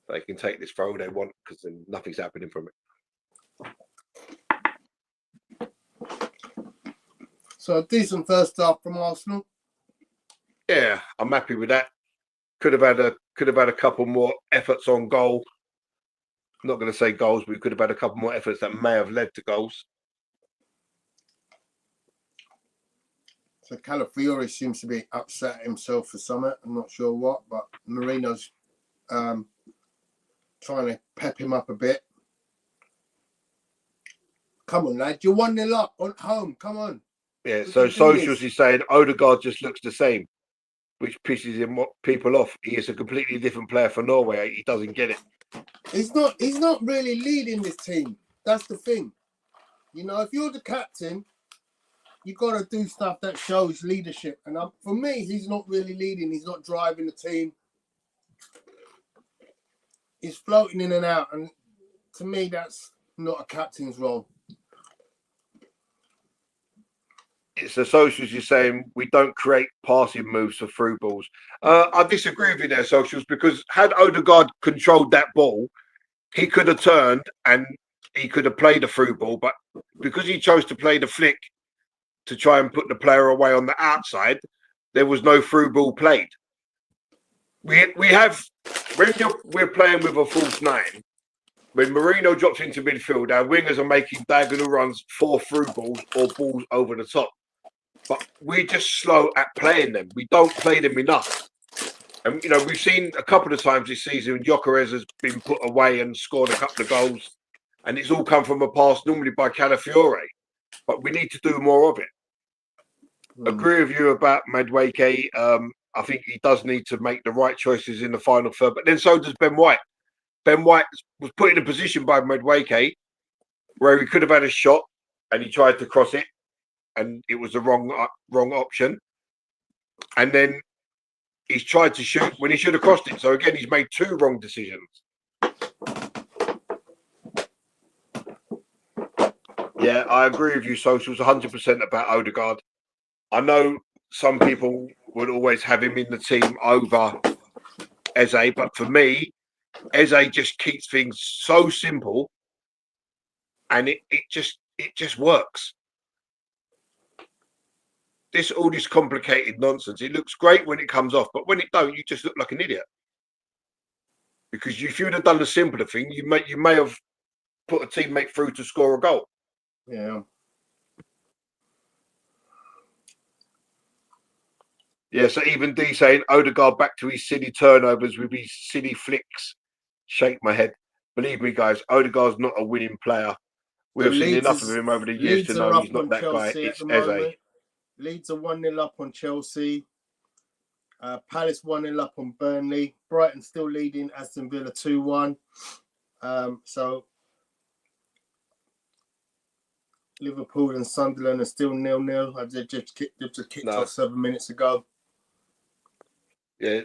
They can take this throw they want because then nothing's happening from it. So a decent first half from Arsenal. Yeah, I'm happy with that. Could have had a couple more efforts on goal. I'm not going to say goals, but we could have had a couple more efforts that may have led to goals. So Calafiore seems to be upset himself for something. I'm not sure what, but Marino's trying to pep him up a bit. Come on, lad. You're 1-0 up on home. Come on. Yeah, so Socials is saying Odegaard just looks the same, which pisses people off. He is a completely different player for Norway. He doesn't get it. He's not really leading this team. That's the thing. You know, if you're the captain, you got to do stuff that shows leadership. And for me, he's not really leading. He's not driving the team. He's floating in and out. And to me, that's not a captain's role. It's the Socials is saying we don't create passing moves for through balls. I disagree with you there, Socials, because had Odegaard controlled that ball, he could have turned and he could have played a through ball. But because he chose to play the flick to try and put the player away on the outside, there was no through ball played. We have, when we're playing with a false 9, when Merino drops into midfield, our wingers are making diagonal runs for through balls or balls over the top. But we're just slow at playing them. We don't play them enough. And, you know, we've seen a couple of times this season, Gyökeres has been put away and scored a couple of goals. And it's all come from a pass normally by Calafiore. But we need to do more of it. Agree with you about Madueke. I think he does need to make the right choices in the final third. But then so does Ben White. Ben White was put in a position by Madueke where he could have had a shot and he tried to cross it. And it was the wrong option. And then he's tried to shoot when he should have crossed it. So again, he's made 2 wrong decisions. Yeah, I agree with you, Socials, 100% about Odegaard. I know some people would always have him in the team over Eze, but for me, Eze just keeps things so simple, and it just works. All this complicated nonsense. It looks great when it comes off, but when it don't, you just look like an idiot. Because if you would have done the simpler thing, you may have put a teammate through to score a goal. Yeah. Yeah, so even D saying Odegaard back to his silly turnovers with his silly flicks. Shake my head. Believe me, guys, Odegaard's not a winning player. We've seen enough of him over the years to know he's not that guy. It's Eze. Leeds are 1-0 up on Chelsea. Palace 1-0 up on Burnley. Brighton still leading Aston Villa 2-1. So Liverpool and Sunderland are still 0-0. They've just kicked off 7 minutes ago. Yeah.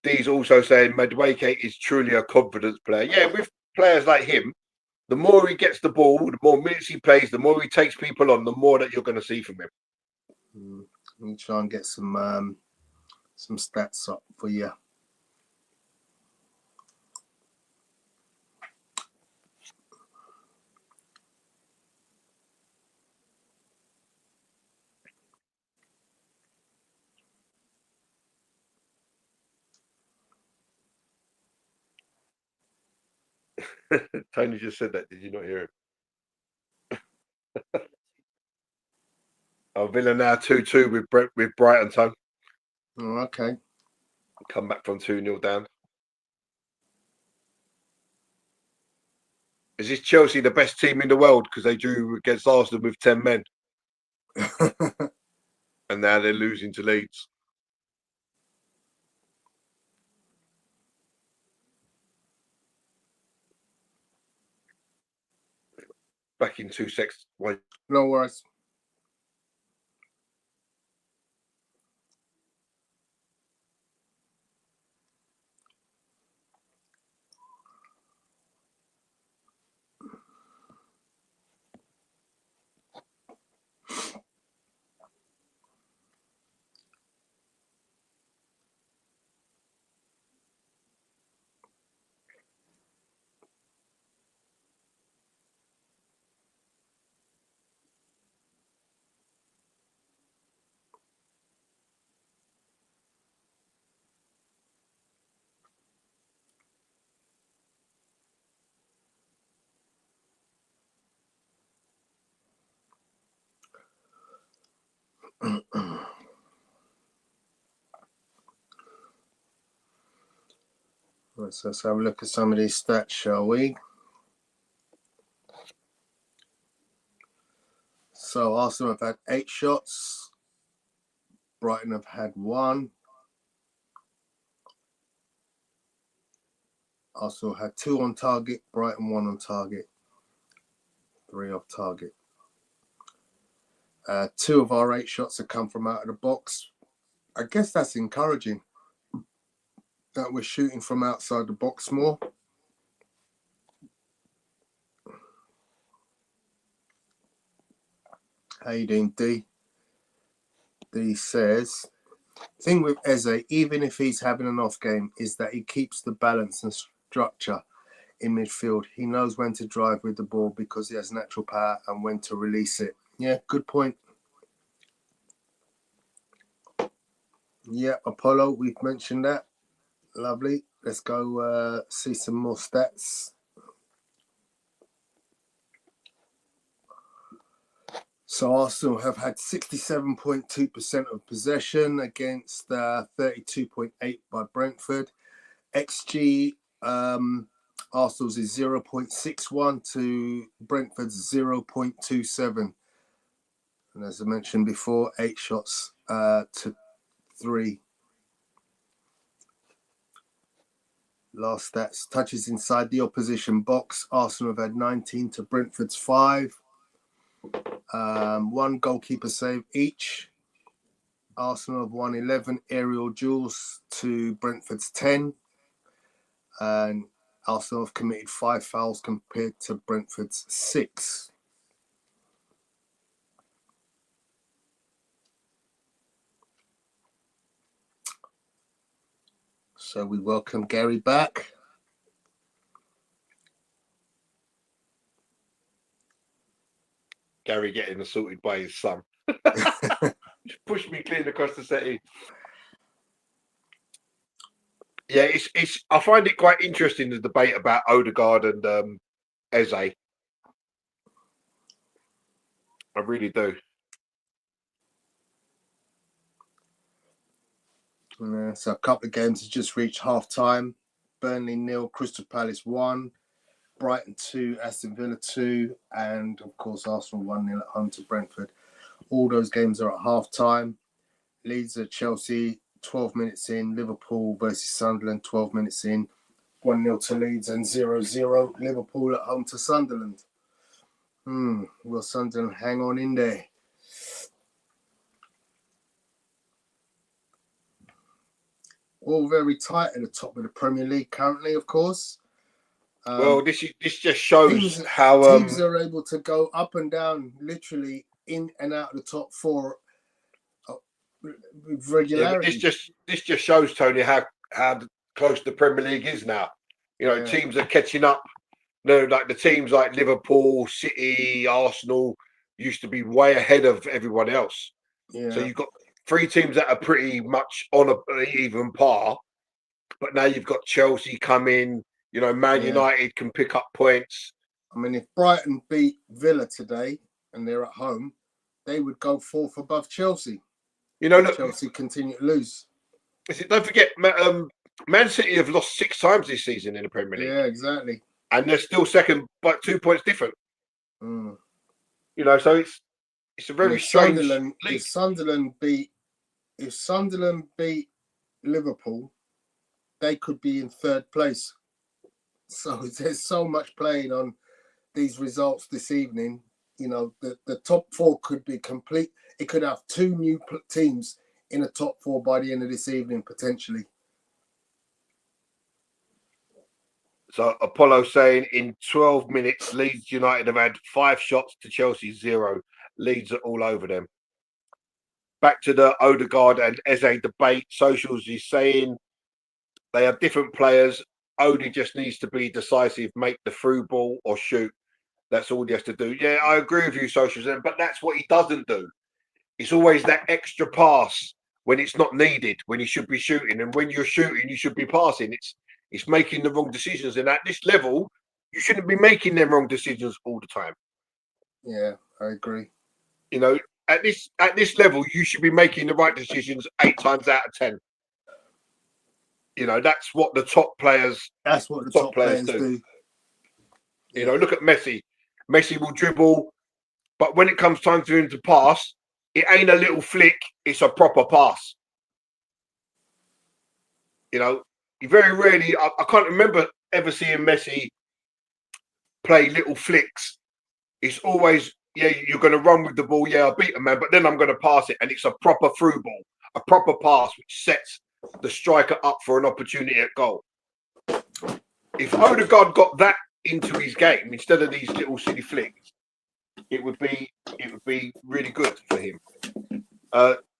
Dee's also saying Madueke is truly a confidence player. Yeah, with players like him, the more he gets the ball, the more minutes he plays, the more he takes people on, the more that you're going to see from him. Let me try and get some stats up for you. Tony just said that. Did you not hear it? Villa now 2-2 with Brighton, Tone. Oh, okay. Come back from 2-0 down. Is this Chelsea the best team in the world because they drew against Arsenal with 10 men? And now they're losing to Leeds. Back in 2 seconds. No worries. Let's have a look at some of these stats, shall we? So Arsenal have had 8 shots. Brighton have had 1. Arsenal had 2 on target. Brighton 1 on target. 3 off target. 2 of our 8 shots have come from out of the box. I guess that's encouraging that we're shooting from outside the box more. How you doing, D? D says, thing with Eze, even if he's having an off game, is that he keeps the balance and structure in midfield. He knows when to drive with the ball because he has natural power and when to release it. Yeah, good point. Yeah, Apollo, we've mentioned that. Lovely. Let's go see some more stats. So Arsenal have had 67.2% of possession against 32.8% by Brentford. XG, Arsenal's is 0.61 to Brentford's 0.27. And as I mentioned before, 8 shots to 3. Last stats, touches inside the opposition box. Arsenal have had 19 to Brentford's 5. 1 goalkeeper save each. Arsenal have won 11 aerial duels to Brentford's 10. And Arsenal have committed 5 fouls compared to Brentford's 6. So we welcome Gary back. Gary getting assaulted by his son. Just pushed me clean across the settee. Yeah, it's. I find it quite interesting, the debate about Odegaard and Eze. I really do. So a couple of games have just reached half time. Burnley 0, Crystal Palace 1, Brighton 2, Aston Villa 2, and of course Arsenal 1-0 at home to Brentford. All those games are at half time. Leeds at Chelsea 12 minutes in, Liverpool versus Sunderland 12 minutes in, 1-0 to Leeds and 0-0 Liverpool at home to Sunderland. Will Sunderland hang on in there? All very tight at the top of the Premier League currently, of course. Well, this just shows how teams are able to go up and down, literally in and out of the top four with regularity. Yeah, this just shows, Tony, how close the Premier League is now. You know, teams are catching up. You know, like the teams like Liverpool, City, Arsenal used to be way ahead of everyone else. Yeah. So you've got 3 teams that are pretty much on an even par, but now you've got Chelsea coming. You know, Man United can pick up points. I mean, if Brighton beat Villa today and they're at home, they would go 4th above Chelsea. You know, look, Chelsea continue to lose. Don't forget, Man City have lost 6 times this season in the Premier League. Yeah, exactly. And they're still second, but 2 points different. You know, so it's a very strange league. If Sunderland beat Liverpool, they could be in 3rd place. So there's so much playing on these results this evening. You know, the top 4 could be complete. It could have 2 new teams in the top 4 by the end of this evening, potentially. So Apollo saying in 12 minutes, Leeds United have had 5 shots to Chelsea 0. Leeds are all over them. Back to the Odegaard and Eze debate. Socials is saying they are different players. Ode just needs to be decisive, make the through ball or shoot. That's all he has to do. Yeah, I agree with you, Socials, but that's what he doesn't do. It's always that extra pass when it's not needed, when he should be shooting. And when you're shooting, you should be passing. It's making the wrong decisions. And at this level, you shouldn't be making them wrong decisions all the time. Yeah, I agree. You know, at this level, you should be making the right decisions 8 times out of 10. You know, that's what the top players. That's what the top players do. You know, look at Messi. Messi will dribble, but when it comes time for him to pass, it ain't a little flick; it's a proper pass. You know, you very rarely. I can't remember ever seeing Messi play little flicks. It's always, yeah, you're going to run with the ball. Yeah, I'll beat a man, but then I'm going to pass it, and it's a proper through ball, a proper pass, which sets the striker up for an opportunity at goal. If Odegaard got that into his game instead of these little silly flicks, it would be really good for him.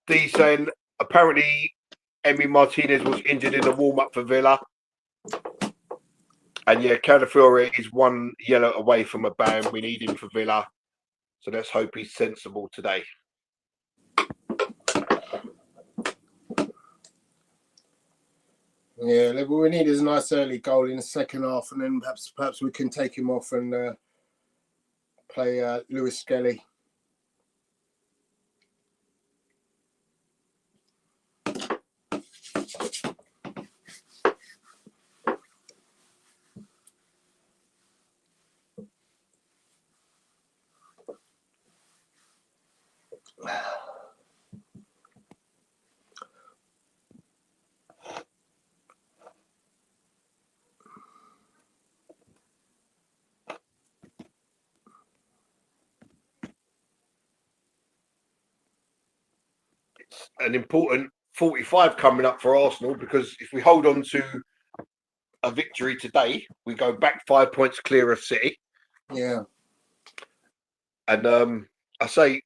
D saying apparently Emi Martinez was injured in the warm-up for Villa. And yeah, Calafiore is 1 yellow away from a ban. We need him for Villa. So let's hope he's sensible today. Yeah, what we need is a nice early goal in the second half, and then perhaps we can take him off and play Lewis Skelly. An important 45 coming up for Arsenal, because if we hold on to a victory today, we go back 5 points clear of City. Yeah. And I say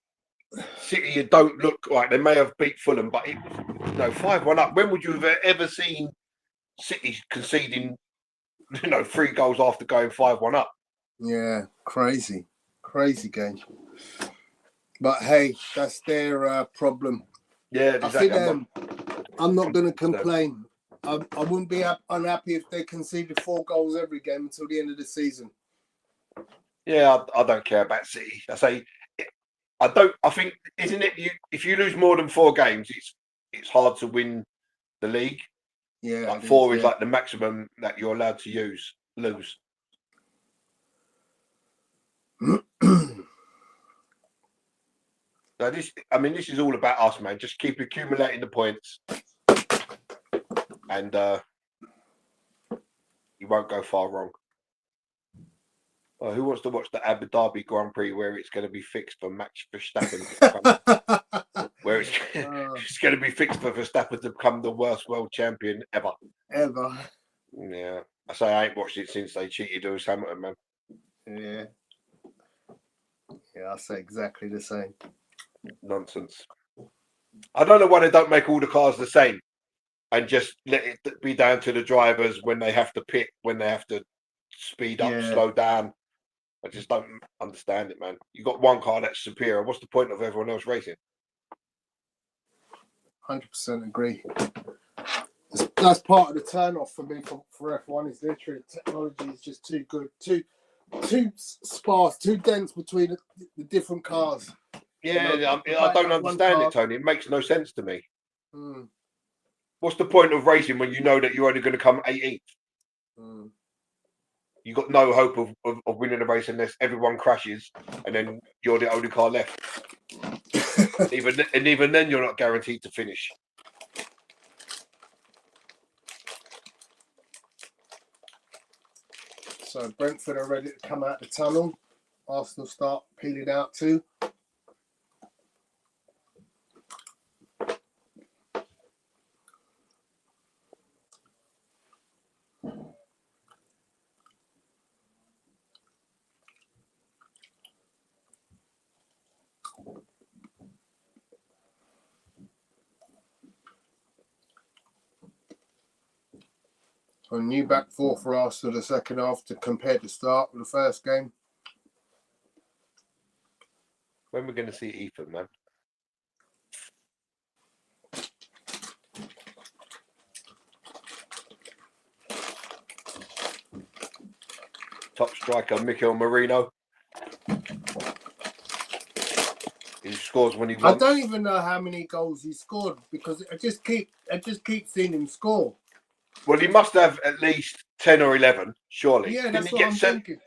City, you don't look like they may have beat Fulham, but it was 5-1 up. When would you have ever seen City conceding, 3 goals after going 5-1 up. Yeah, crazy game. But hey, that's their problem. Yeah, I exactly. think I'm not going to complain. I wouldn't be unhappy if they conceded 4 goals every game until the end of the season. Yeah, I don't care about City. I say, I think, isn't it? If you lose more than 4 games, it's hard to win the league. Yeah, like 4 is like the maximum that you're allowed to lose. So this is all about us, man. Just keep accumulating the points, and you won't go far wrong. Who wants to watch the Abu Dhabi Grand Prix where it's going to be fixed for Max Verstappen? Where it's going to be fixed for Verstappen to become the worst world champion ever. Yeah, I say I ain't watched it since they cheated Lewis Hamilton, man. Yeah, I say exactly the same. Nonsense. I don't know why they don't make all the cars the same and just let it be down to the drivers when they have to pit, when they have to speed up, slow down. I just don't understand it, man. You got one car that's superior. What's the point of everyone else racing? 100% agree. That's part of the turn off for me for F1 is literally technology is just too good, too sparse, too dense between the different cars. Yeah, I don't understand it, Tony. It makes no sense to me. What's the point of racing when you know that you're only going to come 18th? You got no hope of winning a race unless everyone crashes and then you're the only car left. even then, you're not guaranteed to finish. So Brentford are ready to come out the tunnel. Arsenal start peeling out too. A new back four for Arsenal the second half to compare the start with the first game. When we're going to see Ethan, man? Top striker Mikel Merino. He scores when he wants. I don't even know how many goals he scored because I just keep seeing him score. Well, he must have at least 10 or 11, surely. Yeah, that's what I'm thinking.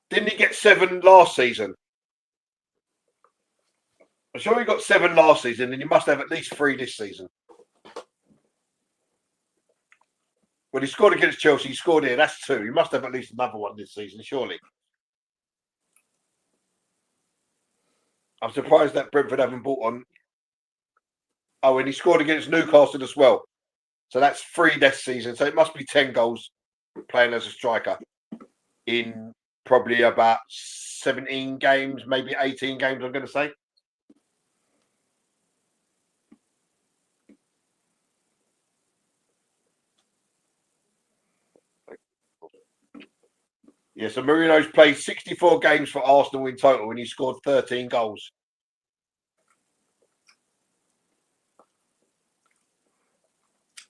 Didn't he get 7 last season? I'm sure he got 7 last season, and he must have at least 3 this season. Well, he scored against Chelsea. He scored here. That's 2. He must have at least another one this season, surely. I'm surprised that Brentford haven't bought on. Oh, and he scored against Newcastle as well. So that's 3 this season. So it must be 10 goals playing as a striker in probably about 17 games, maybe 18 games, I'm going to say. Yeah, so Marino's played 64 games for Arsenal in total and he scored 13 goals.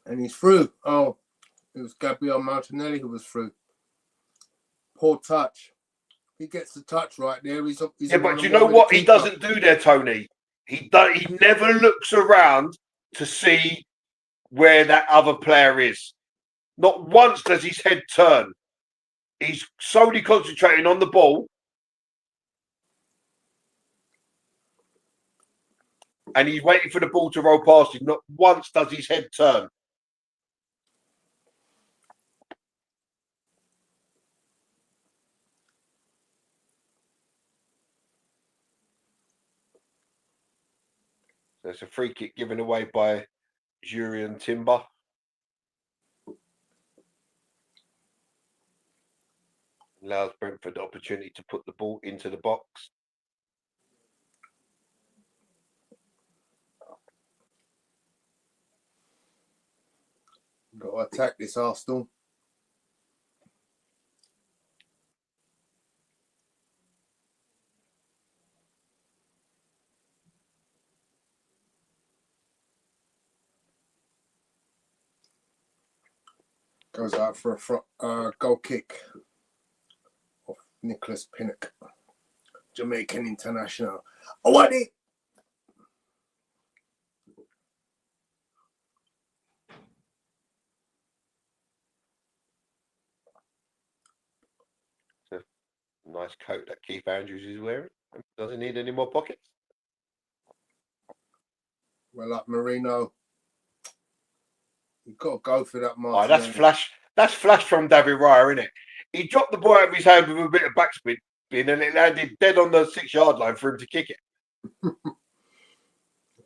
And he's through. Oh, it was Gabriel Martinelli who was through. Poor touch. He gets the touch right there. He's yeah, but you know what he doesn't do there, Tony? He never looks around to see where that other player is. Not once does his head turn. He's solely concentrating on the ball. And he's waiting for the ball to roll past him. Not once does his head turn. So it's a free kick given away by Jurien Timber. Allows Brentford the opportunity to put the ball into the box. Got to attack this Arsenal. Goes out for a goal kick of Nicholas Pinnock, Jamaican international. Oh, what it? Nice coat that Keith Andrews is wearing. Doesn't need any more pockets. Well, like Marino, you've got to go for that, Oh, Martin. that's flash. That's flash from David Raya, isn't it? He dropped the ball out of his hand with a bit of backspin, and it landed dead on the 6-yard line for him to kick it.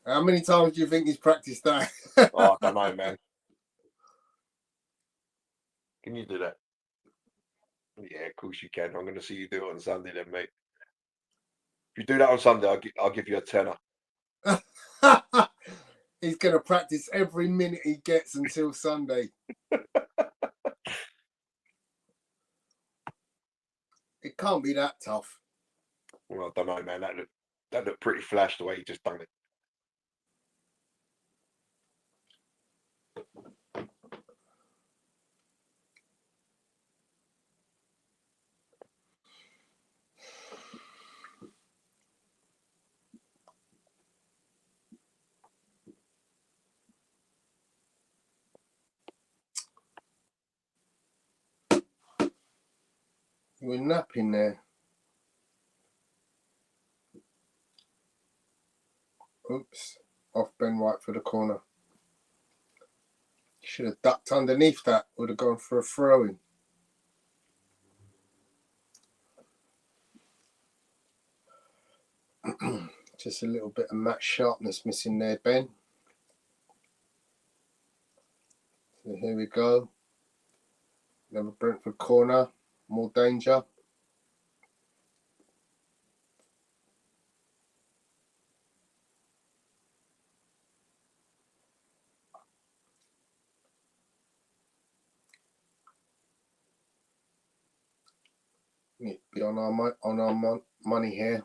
How many times do you think he's practiced that? Oh, I don't know, man. Can you do that? Yeah, of course you can. I'm going to see you do it on Sunday then, mate. If you do that on Sunday, I'll give you a tenner. He's going to practice every minute he gets until Sunday. It can't be that tough. Well, I don't know, man. That looked pretty flash the way he just done it. You were napping there. Oops. Off Ben White for the corner. Should have ducked underneath that. Would have gone for a throw-in. Just a little bit of match sharpness missing there, Ben. So here we go. Another Brentford corner. More danger. Need to be on our money here.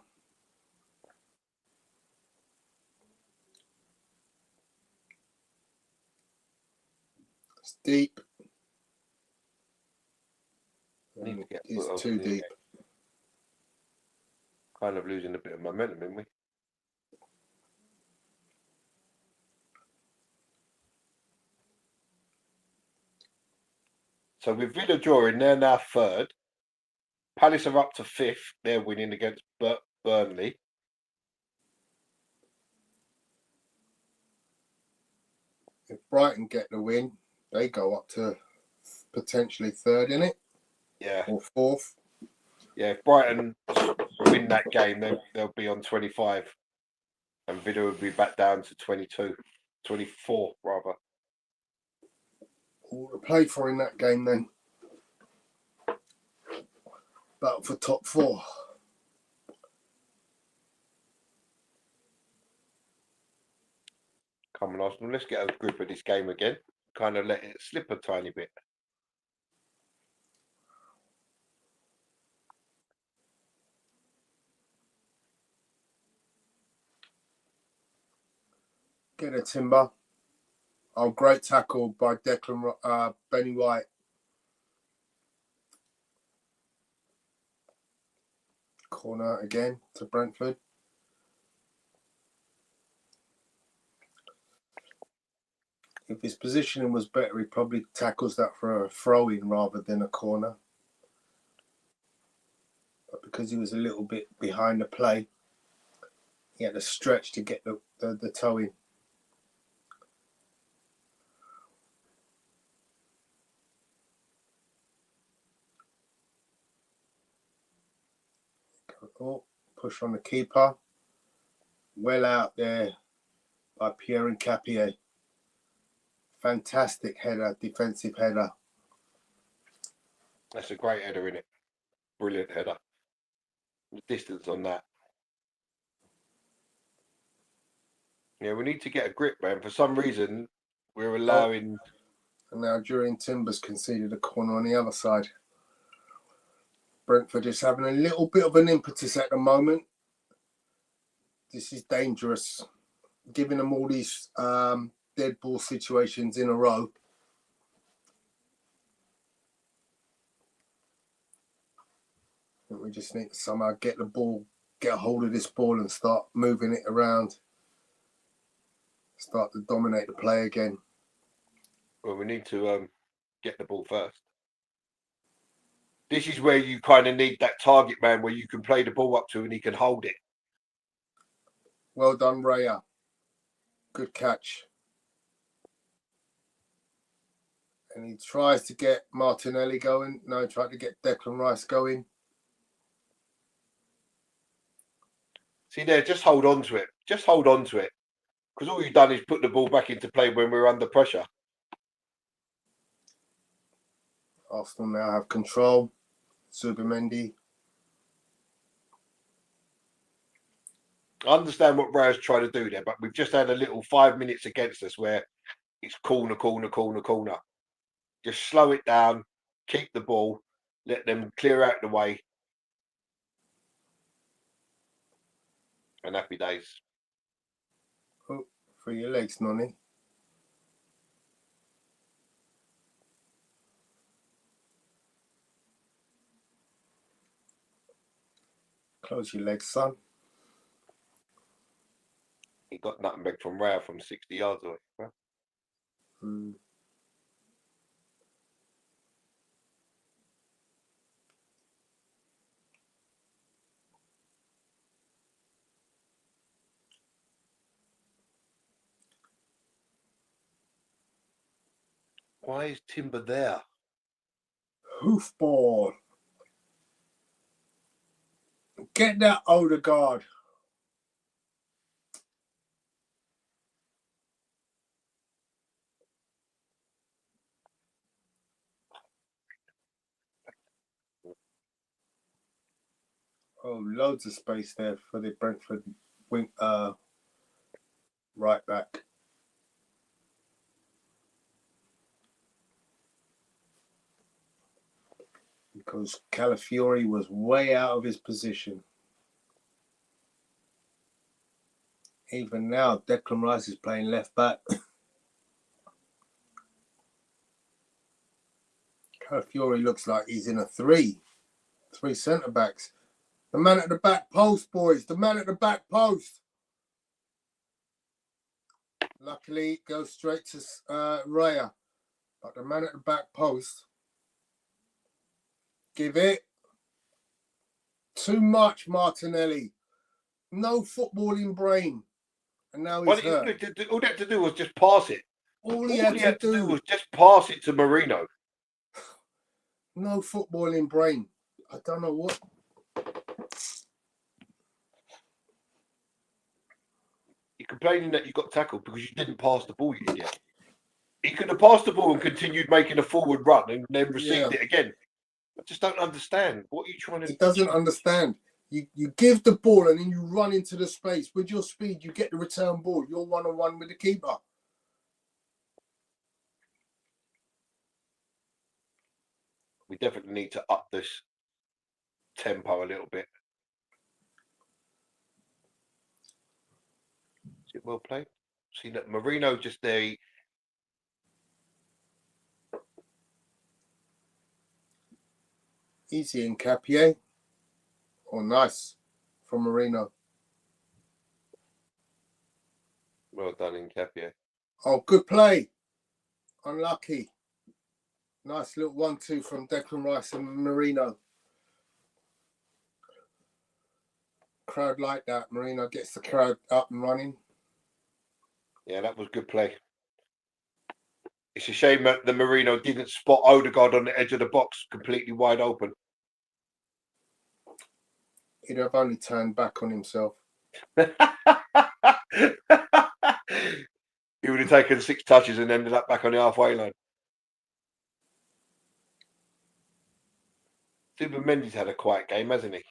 It's deep. It's too deep. Kind of losing a bit of momentum, isn't we? So with Villa drawing, they're now third. Palace are up to fifth. They're winning against Burnley. If Brighton get the win, they go up to potentially third, innit? Yeah. Or fourth. Yeah, if Brighton win that game, they'll be on 25. And Villa will be back down to 22. 24, rather. All to play for in that game then. Battle for top 4. Come on, Arsenal. Let's get a grip of this game again. Kind of let it slip a tiny bit. Get a timber. Oh, great tackle by Benny White. Corner again to Brentford. If his positioning was better, he probably tackles that for a throw-in rather than a corner. But because he was a little bit behind the play, he had to stretch to get the toe in. Oh, push on the keeper. Well out there by Pierre and Capier. Fantastic header, defensive header. That's a great header, isn't it? Brilliant header. The distance on that. Yeah, we need to get a grip, man. For some reason, we're allowing And now during Timber's conceded a corner on the other side. Brentford is having a little bit of an impetus at the moment. This is dangerous. Giving them all these dead ball situations in a row. We just need to somehow get a hold of this ball and start moving it around. Start to dominate the play again. Well, we need to get the ball first. This is where you kind of need that target man where you can play the ball up to and he can hold it. Well done, Raya. Good catch. And he tries to get Martinelli going. No, he tried to get Declan Rice going. See there, just hold on to it. Just hold on to it. Because all you've done is put the ball back into play when we're under pressure. Arsenal now have control. Zubimendi. I understand what Raya's trying to do there, but we've just had a little 5 minutes against us where it's corner. Just slow it down, keep the ball, let them clear out the way. And happy days. Oh, for your legs, Nonny. Close your legs, son. He got nothing back from Raya from 60 yards away. Huh? Why is Timber there? Hoofball. Get that Odegaard. Oh, loads of space there for the Brentford wing, right back. Because Calafiori was way out of his position. Even now, Declan Rice is playing left back. Calafiori looks like he's in a three centre backs. The man at the back post, boys. The man at the back post. Luckily, it goes straight to Raya. But the man at the back post. Give it. Too much, Martinelli. No footballing brain. And now he's hurt. All they had to do was just pass it. All he had to do was just pass it to Marino. No footballing brain. I don't know what. You're complaining that you got tackled because you didn't pass the ball, you idiot. He could have passed the ball and continued making a forward run and then received it again. I just don't understand. What are you trying to do? He doesn't understand. You give the ball and then you run into the space. With your speed, you get the return ball. You're one-on-one with the keeper. We definitely need to up this tempo a little bit. Is it well played? See that Marino just there. Easy in Capier. Oh, nice from Marino. Well done in Capier. Oh, good play. Unlucky. Nice little 1-2 from Declan Rice and Marino. Crowd like that. Marino gets the crowd up and running. Yeah, that was good play. It's a shame that the Marino didn't spot Odegaard on the edge of the box completely wide open. He'd have only turned back on himself. He would have taken 6 touches and ended up back on the halfway line. Zubimendi's had a quiet game, hasn't he?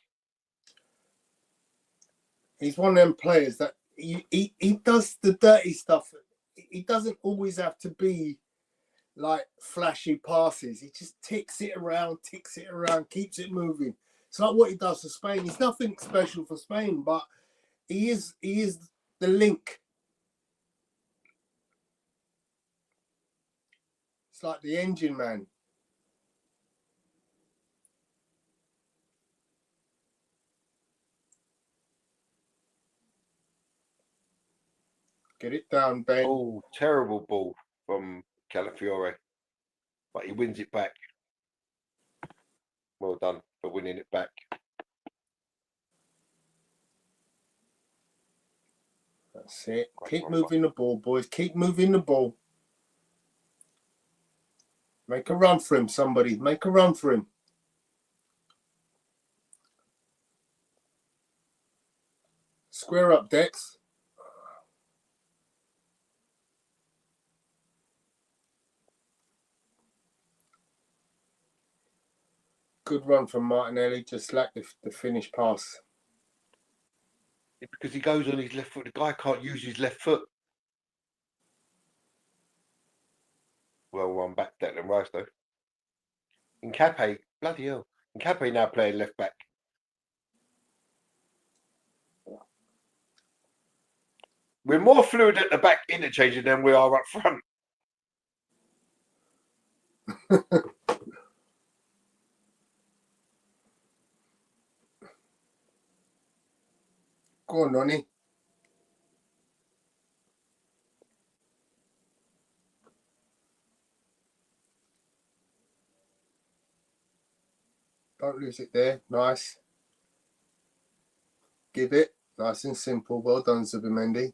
He's one of them players that he does the dirty stuff. He doesn't always have to be like flashy passes. He just ticks it around, keeps it moving. It's like what he does for Spain. He's nothing special for Spain, but he is the link. It's like the engine man. Get it down, Ben. Oh, terrible ball from Calafiore, but he wins it back. Well done for winning it back. That's it. Great Keep run, moving the ball, boys. Keep moving the ball. Make a run for him, somebody. Make a run for him. Square up, Dex. Good run from Martinelli. Just lacked the finish pass. because he goes on his left foot. The guy can't use his left foot. Well run back, Declan Rice though. Nkape, bloody hell. Nkape now playing left back. We're more fluid at the back interchanging than we are up front. Go on, Nonny. Don't lose it there. Nice. Give it. Nice and simple. Well done, Zubimendi.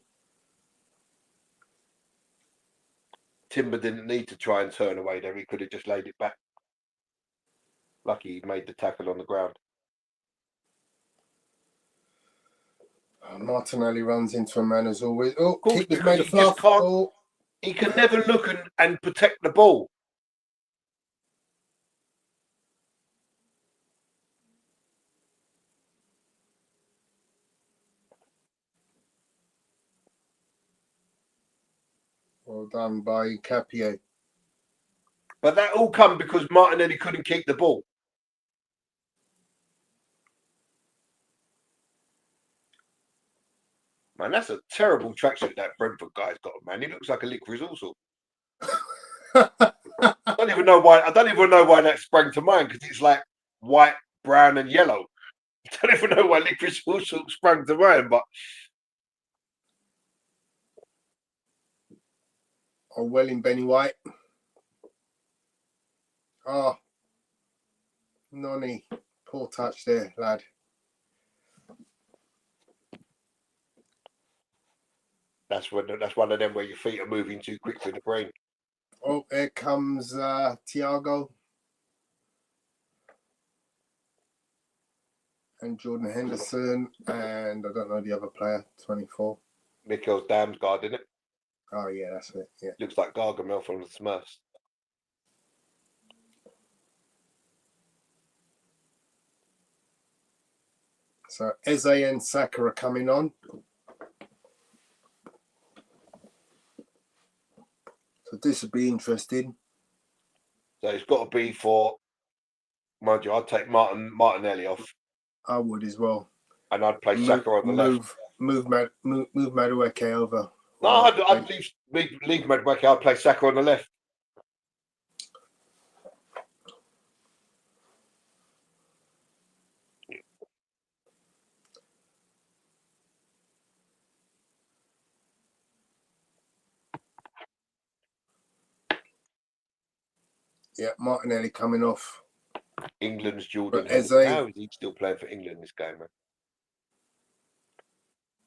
Timber didn't need to try and turn away there. He could have just laid it back. Lucky he made the tackle on the ground. Martinelli runs into a man as always. Oh, Of course, keeper's because made a he just fluff. can't. Oh. He can never look and protect the ball. Well done by Capier. But that all come because Martinelli couldn't keep the ball. Man, that's a terrible tracksuit that Brentford guy's got, man. He looks like a licorice also. I don't even know why that sprang to mind, because it's like white, brown, and yellow. I don't even know why licorice also sprang to mind, but Oh, well in Benny White. Oh, Nonny. Poor touch there, lad. that's one of them where your feet are moving too quick to the brain. Oh, here comes Thiago. And Jordan Henderson. And I don't know the other player, 24. Mikkel's Damsgaard, isn't it? Oh, yeah, that's it. Yeah. Looks like Gargamel from the Smurfs. So Eze and Saka are coming on. So this would be interesting. So it's got to be for, mind you, I'd take Martinelli off, I would as well. and I'd play Saka on the left. Move Madueke over. No, I'd leave Madueke. I'd play Saka on the left. Yeah, Martinelli coming off. England's Jordan But Henderson. Eze- How is he still playing for England this game, man?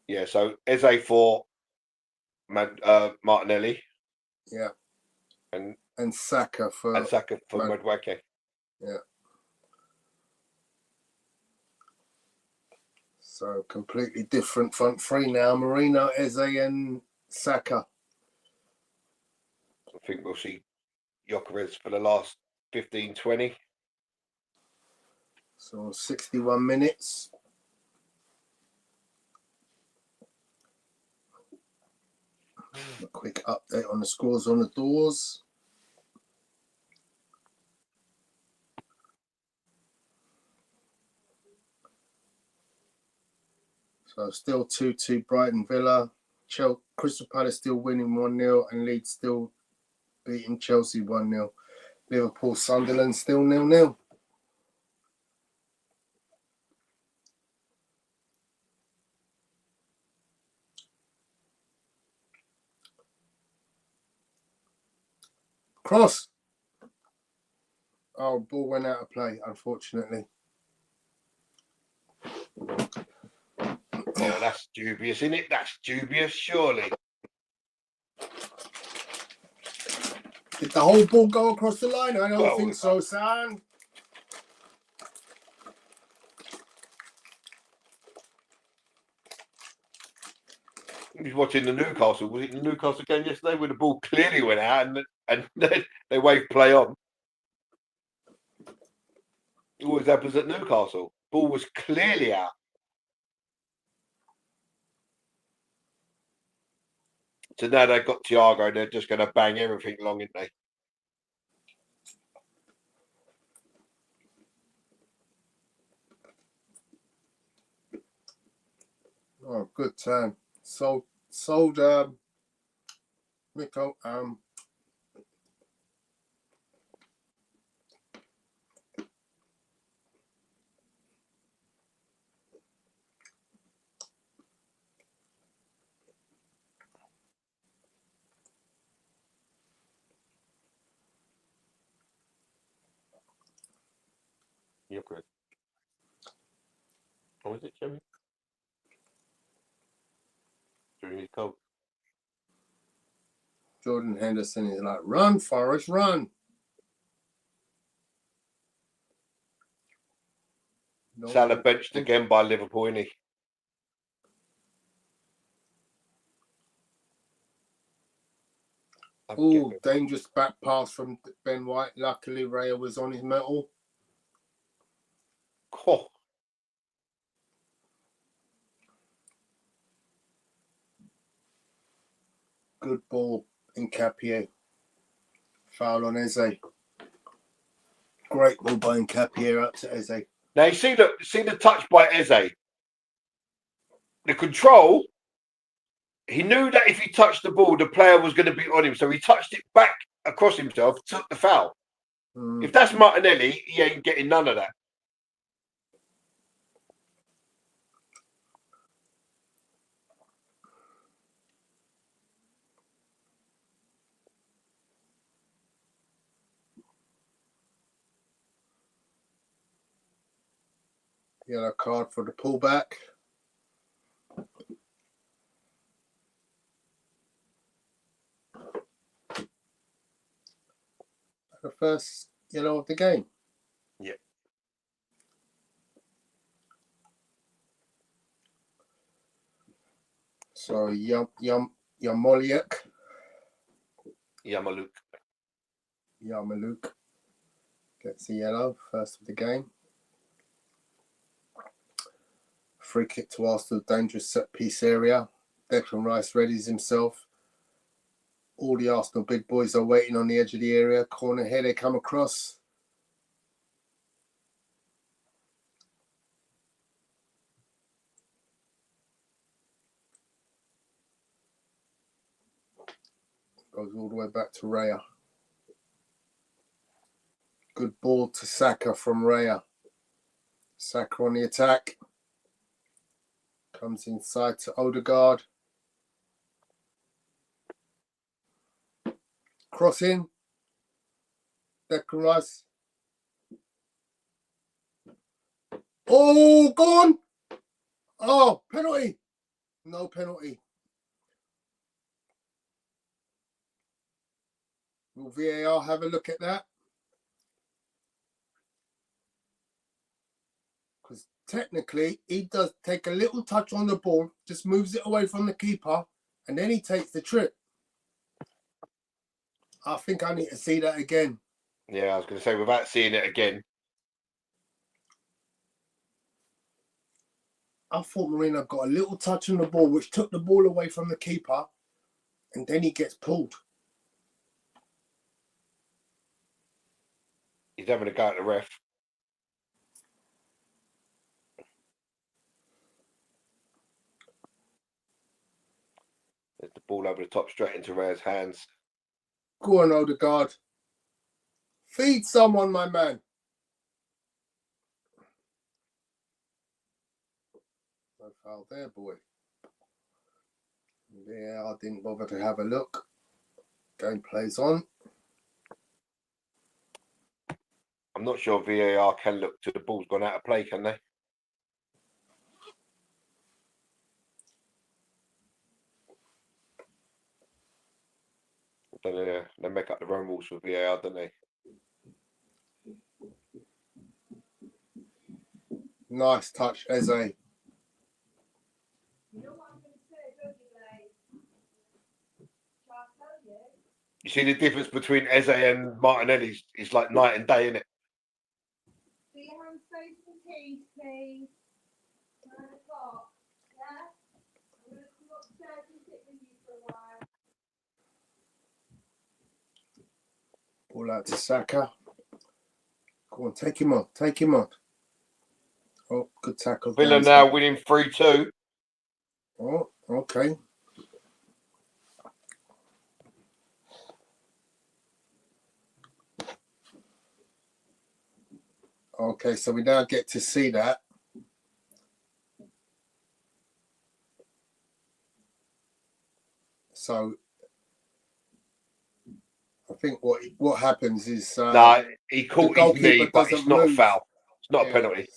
Yeah, so Eze for Martinelli. Yeah. And Saka for Madueke. Yeah. So completely different front three now. Marino, Eze and Saka. I think we'll see Gyökeres for the last 15, 20. So 61 minutes. A quick update on the scores on the doors. So still 2-2 Brighton Villa. Crystal Palace still winning 1-0 and Leeds still beating Chelsea 1-0. Liverpool Sunderland still 0-0. Cross. Oh, ball went out of play, unfortunately. Oh, that's dubious, isn't it? That's dubious, surely. Did the whole ball go across the line? I don't Well, think so, son. He was watching the Newcastle. Was it the Newcastle game yesterday where the ball clearly went out and they waved play on? It always happens at Newcastle. Ball was clearly out. So now they've got Thiago, they're just going to bang everything along, aren't they? Oh, good turn. Sold Miko You're good. Or was it Jimmy? During his coat. Jordan Henderson is like, run, Forrest, run. No. Salah benched again by Liverpool, isn't he? Oh, dangerous back pass from Ben White. Luckily, Raya was on his metal. Oh. Good ball in Capier. Foul on Eze. Great ball by Capier up to Eze. Now you see the touch by Eze. The control. He knew that if he touched the ball, the player was going to be on him, so he touched it back across himself, took the foul. If that's Martinelli, he ain't getting none of that. Yellow card for the pullback. The first yellow of the game. Yeah. So Yarmolenko. Yarmolenko gets the yellow, first of the game. Free kick to Arsenal, dangerous set piece area. Declan Rice readies himself. All the Arsenal big boys are waiting on the edge of the area. Corner here, they come across. Goes all the way back to Raya. Good ball to Saka from Raya. Saka on the attack. Comes inside to Odegaard. Cross in. Declan Rice. Oh, gone. Oh, penalty. No penalty. Will VAR have a look at that? Because technically, he does take a little touch on the ball, just moves it away from the keeper, and then he takes the trip. I think I need to see that again. Yeah, I was going to say, without seeing it again. I thought Marino got a little touch on the ball, which took the ball away from the keeper, and then he gets pulled. He's having a go at the ref. ball over the top, straight into Rare's hands. Go on, Odegaard. Feed someone, my man. No foul there, boy. Yeah, I didn't bother to have a look. Game plays on. I'm not sure VAR can look till the ball's gone out of play, can they? I don't know. They make up their own rules for VAR, don't they? Nice touch, Eze. You see the difference between Eze and Martinelli is like night and day, isn't it? Do you have space for tea, please? 9 o'clock, yeah? I'm going to come upstairs and sit with you for a while. Ball out to Saka. Go on, take him on. Take him on. Oh, good tackle. Villa now winning 3-2. Oh, okay. Okay, so we now get to see that. So I think what happens is He caught the his knee, goalkeeper but it's doesn't not a move. foul. It's not a penalty.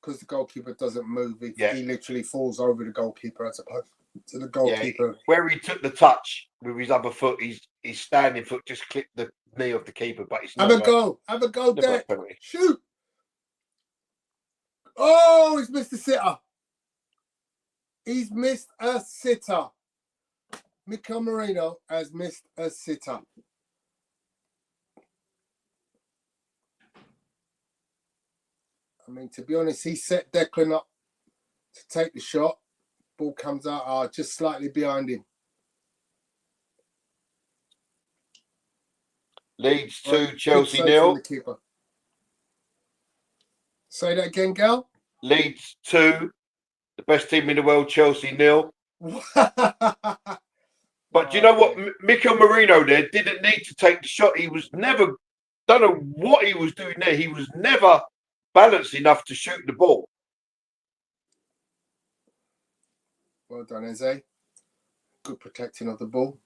Because the goalkeeper doesn't move. Yeah. He literally falls over the goalkeeper as opposed to the goalkeeper. Where he took the touch with his other foot, his standing foot just clipped the knee of the keeper, but it's not Have a go. Have a go, never a Deck. penalty. Shoot. Oh, he's missed a sitter. He's missed a sitter. Mikel Merino has missed a sitter. I mean, to be honest, he set Declan up to take the shot. Ball comes out just slightly behind him. Leeds 2, Right, Chelsea good save from 0. the keeper. Say that again, Gal. Leeds 2, the best team in the world, Chelsea 0. But do you know what? Mikel Merino there didn't need to take the shot. He was never, don't know what he was doing there. He was never balanced enough to shoot the ball. Well done, Eze. Good protecting of the ball.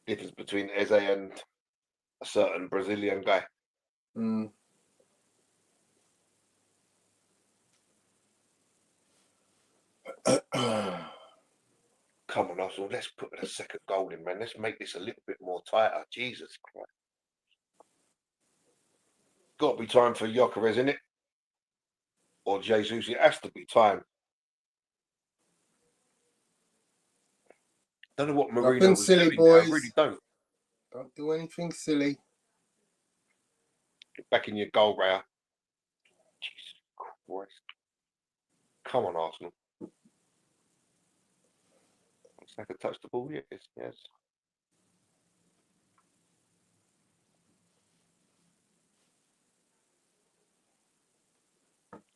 Difference between Eze and a certain Brazilian guy. Mm. Come on, Arsenal, let's put a second goal in, man. Let's make this a little bit more tighter. Jesus Christ. Got to be time for Gyökeres, isn't it? Or Jesus. It has to be time. Don't know what Marino was silly, doing boys. there. I really don't. Don't do anything silly. Get back in your goal, Raya. Jesus Christ. Come on, Arsenal. Saka touch the ball? Yes.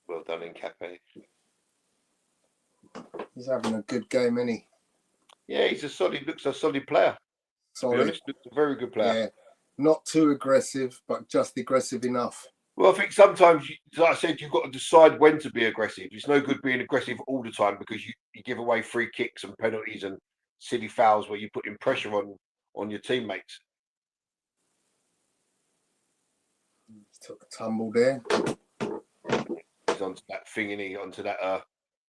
Well done, Nkape. He's having a good game, isn't he? Yeah, looks a solid player. To be honest, looks a very good player. Yeah, not too aggressive, but just aggressive enough. Well, I think sometimes, like I said, you've got to decide when to be aggressive. It's no good being aggressive all the time because you give away free kicks and penalties and silly fouls where you're putting pressure on your teammates. Took a tumble there. He's onto that thing, and he onto that.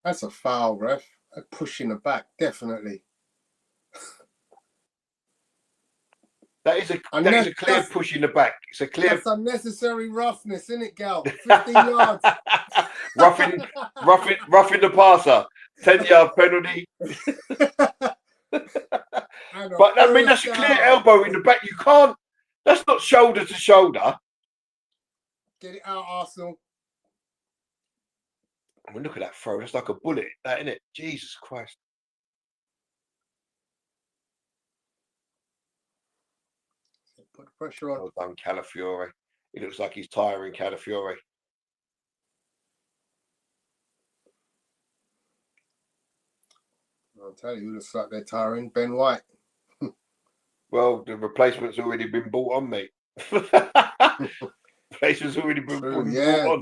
That's a foul, ref. A push in the back, definitely. That is a clear push in the back. It's a clear. That's unnecessary roughness, isn't it, Gal? 15 yards. roughing the passer. 10-yard penalty. But I mean, that's a clear elbow in the back. You can't. That's not shoulder to shoulder. Get it out, Arsenal. I mean, look at that throw. That's like a bullet, that, isn't it? Jesus Christ. Put the pressure on. Well done, Calafiore. It looks like he's tiring, Calafiore. tell you, looks like they're tiring Ben White. Well, the replacement's already been bought on, mate. Replacement's already been True, bought on.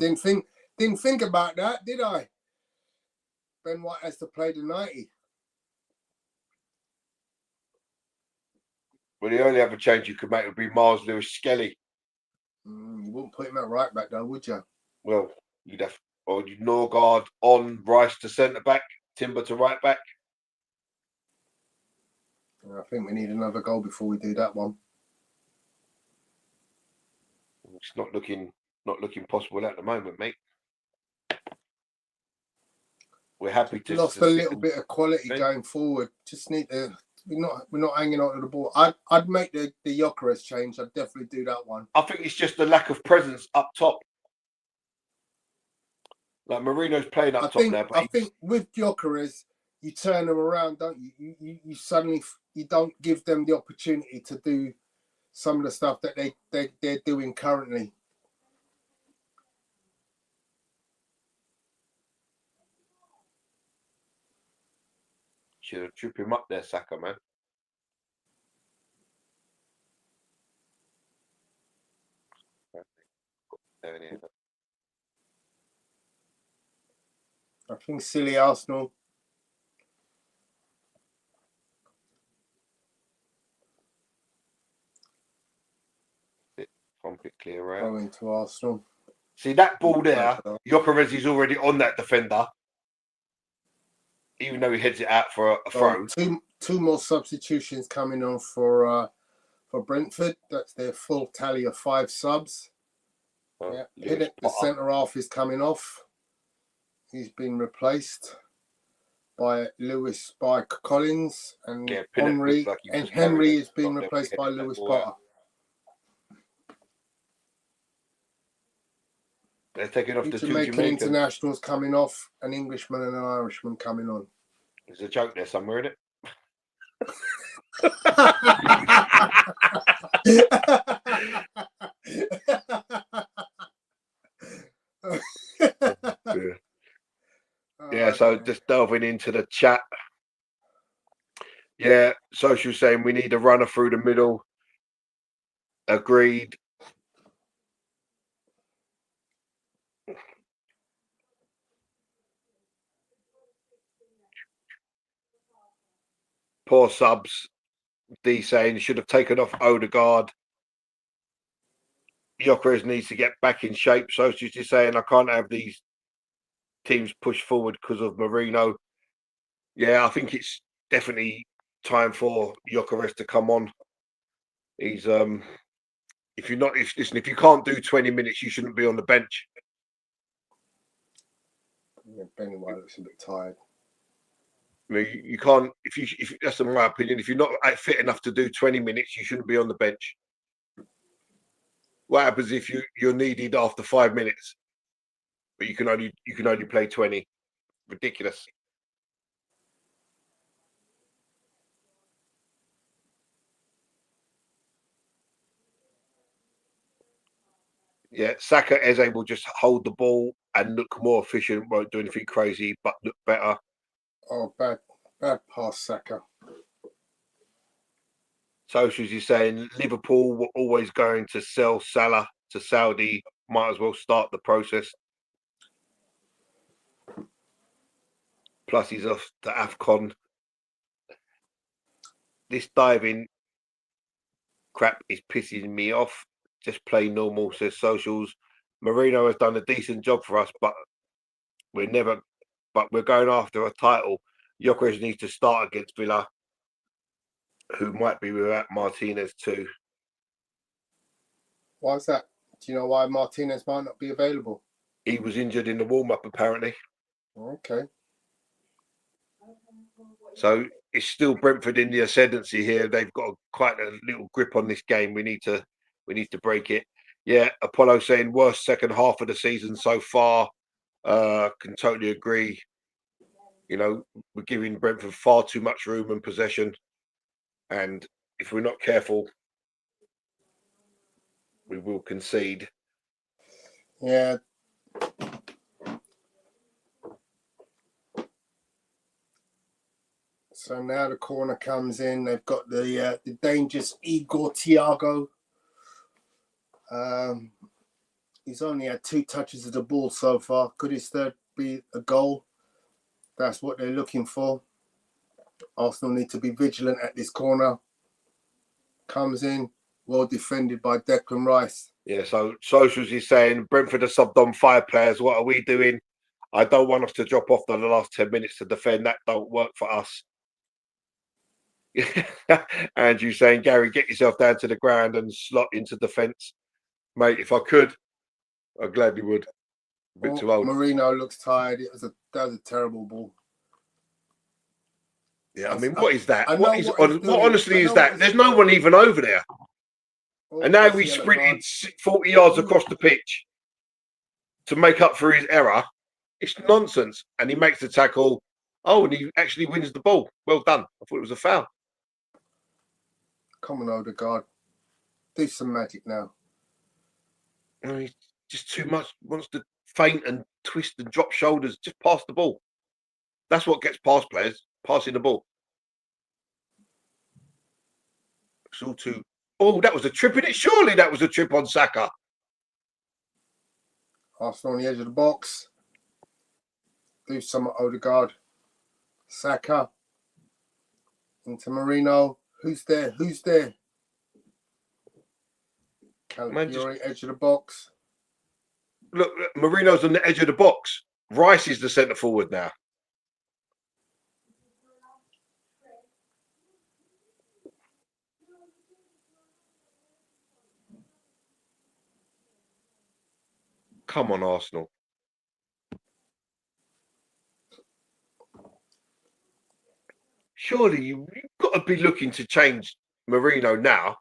Didn't think about that, did I? Ben White has to play the 90. Well, the only other change you could make would be Miles Lewis-Skelly. You wouldn't put him at right back though, would you? Well, you'd have, or you'd Norgard on, Rice to centre back, Timber to right back. I think we need another goal before we do that one. It's not looking possible at the moment, mate. We're happy to Lost a little bit of quality going forward. Just need to. We're not hanging on to the ball. I'd make the Gyökeres change. I'd definitely do that one. I think it's just the lack of presence up top. Like Marino's playing up top now, but I think with Gyökeres, you turn them around, don't you? You suddenly you don't give them the opportunity to do some of the stuff that they're doing currently. should have tripped him up there, Saka, man. I think silly Arsenal. Completely around. Going to Arsenal. See that ball there, Gyökeres is already on that defender. Even though he heads it out for a throw. Two more substitutions coming on for Brentford. That's their full tally of 5 subs. Yeah, the centre half is coming off. He's been replaced by Collins, and Henry. And Henry is being replaced by Lewis Potter. They're taking off the 2 Jamaican Jamaicans. internationals coming off, an Englishman and an Irishman coming on. There's a joke there somewhere, isn't it? Yeah, so just delving into the chat. Yeah, Social saying we need a runner through the middle. Agreed. Poor subs. D saying should have taken off Odegaard. Gyökeres needs to get back in shape. So she's just saying I can't have these teams push forward because of Marino. Yeah, I think it's definitely time for Gyökeres to come on. He's if you can't do 20 minutes, you shouldn't be on the bench. Yeah, Ben White looks a bit tired. I mean, you can't. If that's in my opinion, if you're not fit enough to do 20 minutes, you shouldn't be on the bench. What happens if you're needed after 5 minutes, but you can only play 20? Ridiculous. Yeah, Saka Eze will just hold the ball and look more efficient. Won't do anything crazy, but look better. Oh, bad pass, Saka. Socials is saying Liverpool were always going to sell Salah to Saudi. Might as well start the process. Plus, he's off to AFCON. This diving crap is pissing me off. Just play normal, says Socials. Marino has done a decent job for us, but we're going after a title. Gyökeres needs to start against Villa, who might be without Martinez too. Why is that? Do you know why Martinez might not be available? He was injured in the warm-up, apparently. Okay. So it's still Brentford in the ascendancy here. They've got quite a little grip on this game. We need to break it. Yeah, Apollo saying worst second half of the season so far. Can totally agree. You know, we're giving Brentford far too much room and possession. And if we're not careful, we will concede. Yeah. So So now the corner comes in. They've got the dangerous Igor Thiago. He's only had 2 touches of the ball so far. Could his third be a goal? That's what they're looking for. Arsenal need to be vigilant at this corner. Comes in, well defended by Declan Rice. Yeah, so Socials is saying Brentford have subbed on 5 players. What are we doing? I don't want us to drop off the last 10 minutes to defend. That don't work for us. Andrew saying, Gary, get yourself down to the ground and slot into defence. Mate, if I could, I gladly would. A bit too old. Marino looks tired. That was a terrible ball. Yeah, I mean, what is that? What honestly is that? There's no one even over there. And now we sprinted 40 yards across the pitch to make up for his error. It's nonsense. And he makes the tackle. Oh, and he actually wins the ball. Well done. I thought it was a foul. Come on, Odegaard. Do some magic now. No, he's just too much. Wants to feint and twist and drop shoulders. Just pass the ball. That's what gets past players. Passing the ball. It's all too... Oh, that was a trip in it. Surely that was a trip on Saka. Arsenal on the edge of the box. Do some Odegaard. Saka. Into Marino. Who's there? Who's there? Calafiori, edge of the box. Look, Marino's on the edge of the box. Rice is the centre forward now. Come on, Arsenal. Surely you've got to be looking to change Marino now.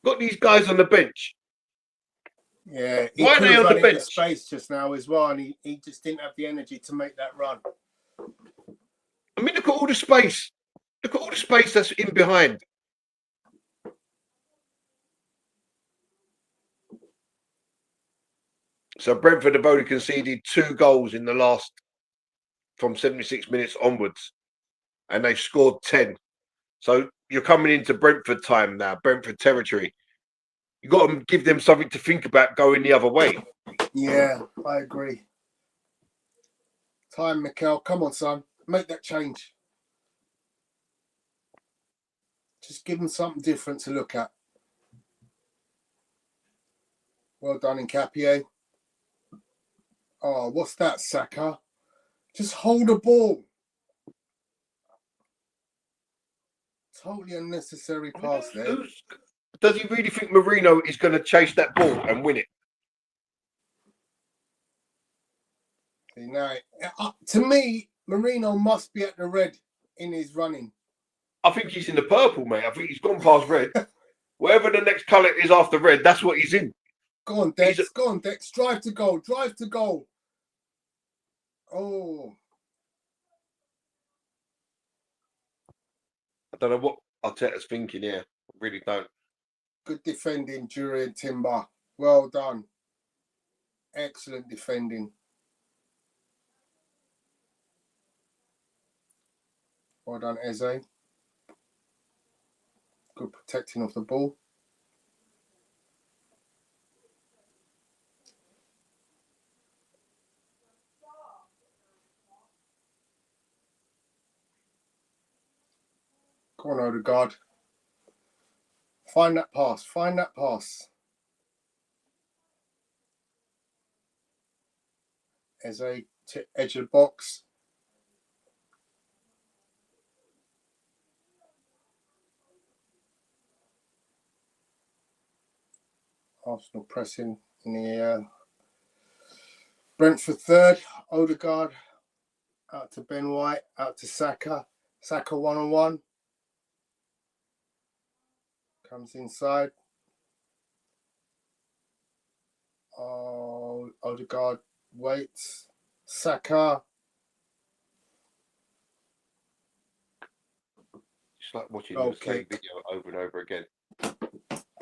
Got these guys on the bench. Yeah, why are they on the bench? Space just now as well, and he just didn't have the energy to make that run. I mean, look at all the space. Look at all the space that's in behind. So Brentford have only conceded 2 goals in the last, from 76 minutes onwards, and they've scored 10. So you're coming into Brentford time now, Brentford territory. You've got to give them something to think about going the other way. Yeah, I agree. Time, Mikel. Come on, son. Make that change. Just give them something different to look at. Well done, Nkapie. Oh, what's that, Saka? Just hold the ball. Totally unnecessary pass there. Does he really think Marino is going to chase that ball and win it? Now, to me, Marino must be at the red in his running. I think he's in the purple, mate. I think he's gone past red. Wherever the next colour is after red, that's what he's in. Go on, Dex. Go on, Dex. Drive to goal. Drive to goal. Oh. I don't know what Arteta's thinking here. I really don't. Good defending during Timber. Well done. Excellent defending. Well done, Eze. Good protecting of the ball. Go on, Odegaard. Find that pass. Find that pass. Eze, edge of the box. Arsenal pressing in the Brentford third. Odegaard out to Ben White, out to Saka. Saka one-on-one. Comes inside. Oh, Odegaard waits. Saka. It's like watching the same video over and over again.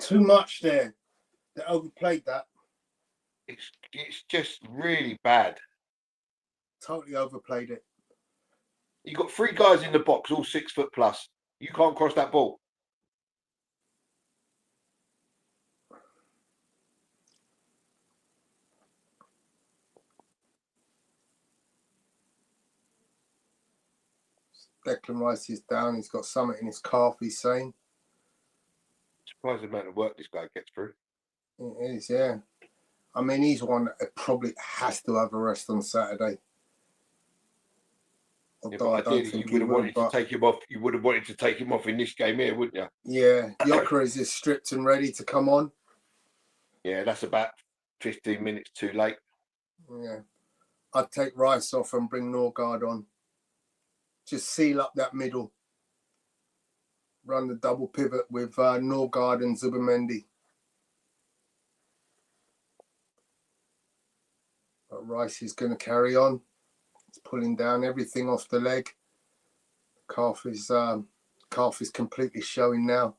Too much there. They overplayed that. It's just really bad. Totally overplayed it. You got 3 guys in the box, all 6 foot plus. You can't cross that ball. Declan Rice is down. He's got something in his calf, he's saying. Surprised the amount of work this guy gets through. It is, yeah. I mean, he's one that probably has to have a rest on Saturday. Yeah, Although but I don't ideally, think you he would have will. wanted to take him off. You would have wanted to take him off in this game here, wouldn't you? Yeah, Gyökeres is stripped and ready to come on. Yeah, that's about 15 minutes too late. Yeah. I'd take Rice off and bring Norgard on. Just seal up that middle. Run the double pivot with Norgard and Zubimendi. But Rice is going to carry on. He's pulling down everything off the leg. Calf is completely showing now.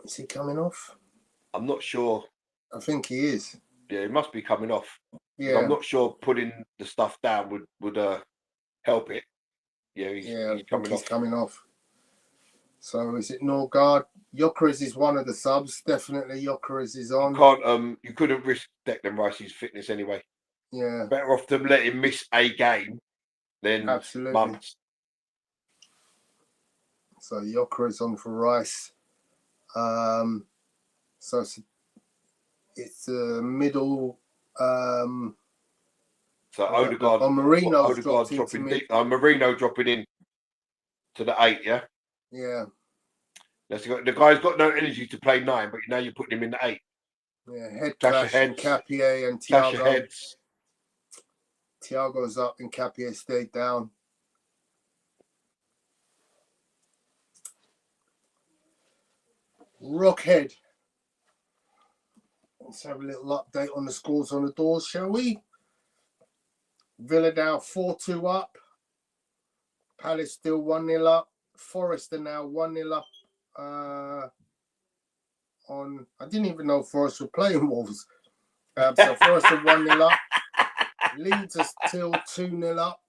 Is he coming off? I'm not sure. I think he is. Yeah, he must be coming off. Yeah. I'm not sure putting the stuff down would help it. Yeah, he's coming off. So is it Norgard? Gyökeres is one of the subs. Definitely Gyökeres is on. You couldn't risk Declan Rice's fitness anyway. Yeah. Better off to let him miss a game than Absolutely. months. So Gyökeres on for Rice. So it's a middle. So Odegaard, Marino's dropped into mid. Marino dropping in to the 8, yeah? Yeah. The guy's got no energy to play 9, but now you're putting him in the 8. Yeah, head Clash clash, Capier and Thiago. Thiago's up and Capier stayed down. Rockhead. Let's have a little update on the scores on the doors, shall we? Villa now 4-2 up. Palace still 1-0 up. Forest are now 1-0 up. I didn't even know Forest were playing Wolves. So Forest are 1-0 up. Leeds are still 2-0 up.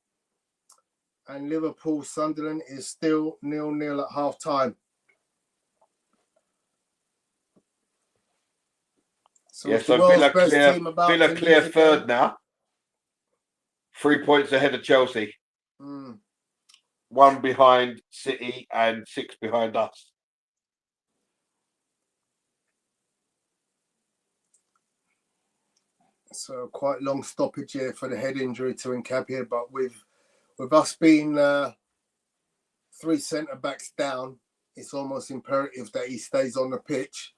And Liverpool Sunderland is still 0-0 at half time. So Villa clear third now. 3 points ahead of Chelsea. 1 behind City and 6 behind us. So quite long stoppage here for the head injury to Nkapia, but with us being 3 centre backs down, it's almost imperative that he stays on the pitch.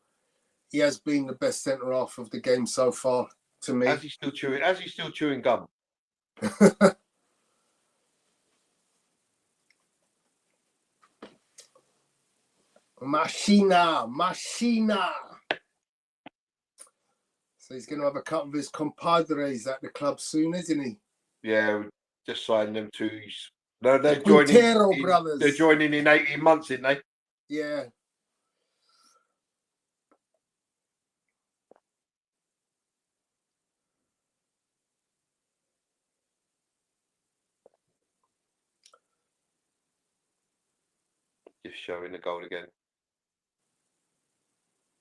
He has been the best centre half of the game so far to me. As he's still chewing gum. Machina. So he's going to have a couple of his compadres at the club soon, isn't he? Yeah, just signed them to. No, they're joining. Brothers. They're joining in 18 months, didn't they? Yeah. Just showing the goal again.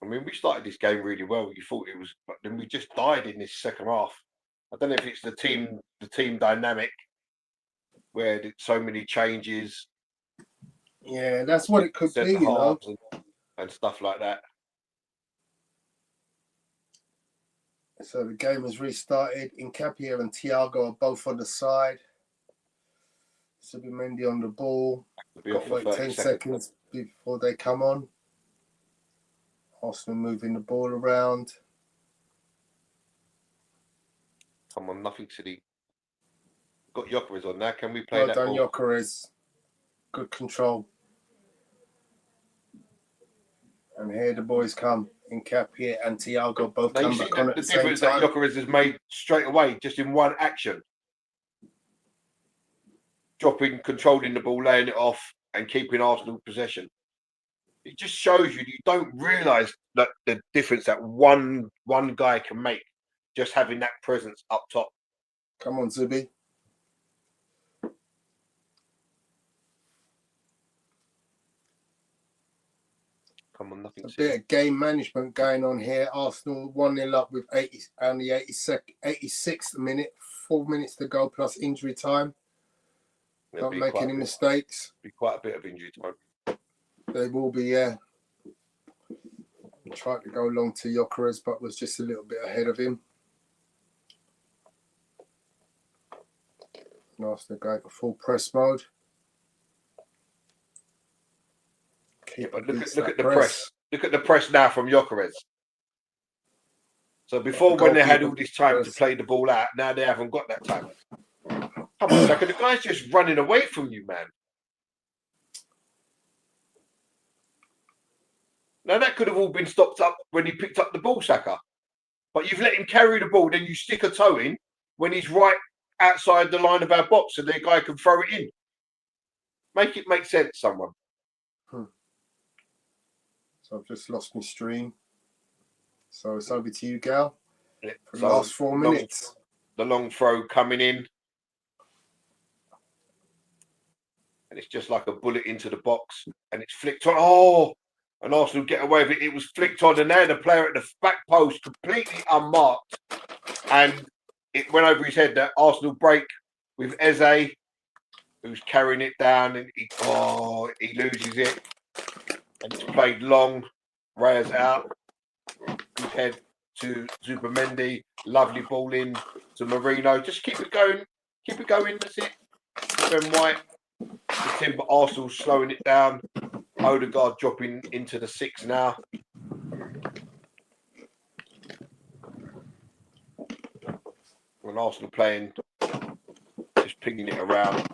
I mean, we started this game really well. You thought it was, but then we just died in this second half. I don't know if it's the team dynamic where so many changes. Yeah, that's what it could be, you know, and stuff like that. So the game has restarted. Nkapia and Thiago are both on the side. Zubimendi on the ball. Got to wait 10 seconds before they come on. Arsenal moving the ball around. Come on, nothing silly. Got Gyökeres on now. Can we play that ball? Well done, Gyökeres. Good control. And here the boys come. Nkapia and Thiago both come back on at the same time. The difference that Gyökeres has made straight away, just in one action. Controlling the ball, laying it off, and keeping Arsenal possession. It just shows you don't realise that the difference that one guy can make, just having that presence up top. Come on, Zubi. Come on, nothing. A bit of game management going on here. Arsenal 1-0 up with 80 and the 86th minute. 4 minutes to go plus injury time. Don't make any mistakes. Be quite a bit of injury time. They will be, yeah. Tried to go long to Gyökeres, but was just a little bit ahead of him. And Arsenal going for full press mode. Yeah, but look at the press. Look at the press now from Gyökeres. So before, when they had all this time to play the ball out, now they haven't got that time. Come on, Saka, the guy's just running away from you, man. Now that could have all been stopped up when he picked up the ball, Saka. But you've let him carry the ball, then you stick a toe in when he's right outside the line of our box, so the guy can throw it in. Make it make sense, someone. So I've just lost my stream. So it's over to you, Gal. Yeah. For the last 4 minutes. The long throw coming in. And it's just like a bullet into the box. And it's flicked on. Oh! And Arsenal get away with it. It was flicked on. And now the player at the back post, completely unmarked. And it went over his head. That Arsenal break with Eze, who's carrying it down. And he loses it. And it's played long. Reyes out. Good head to Zubamendi. Lovely ball in to Marino. Just keep it going. Keep it going. That's it. Ben White. The Timber Arsenal slowing it down. Odegaard dropping into the 6 now. When Arsenal playing, just pinging it around.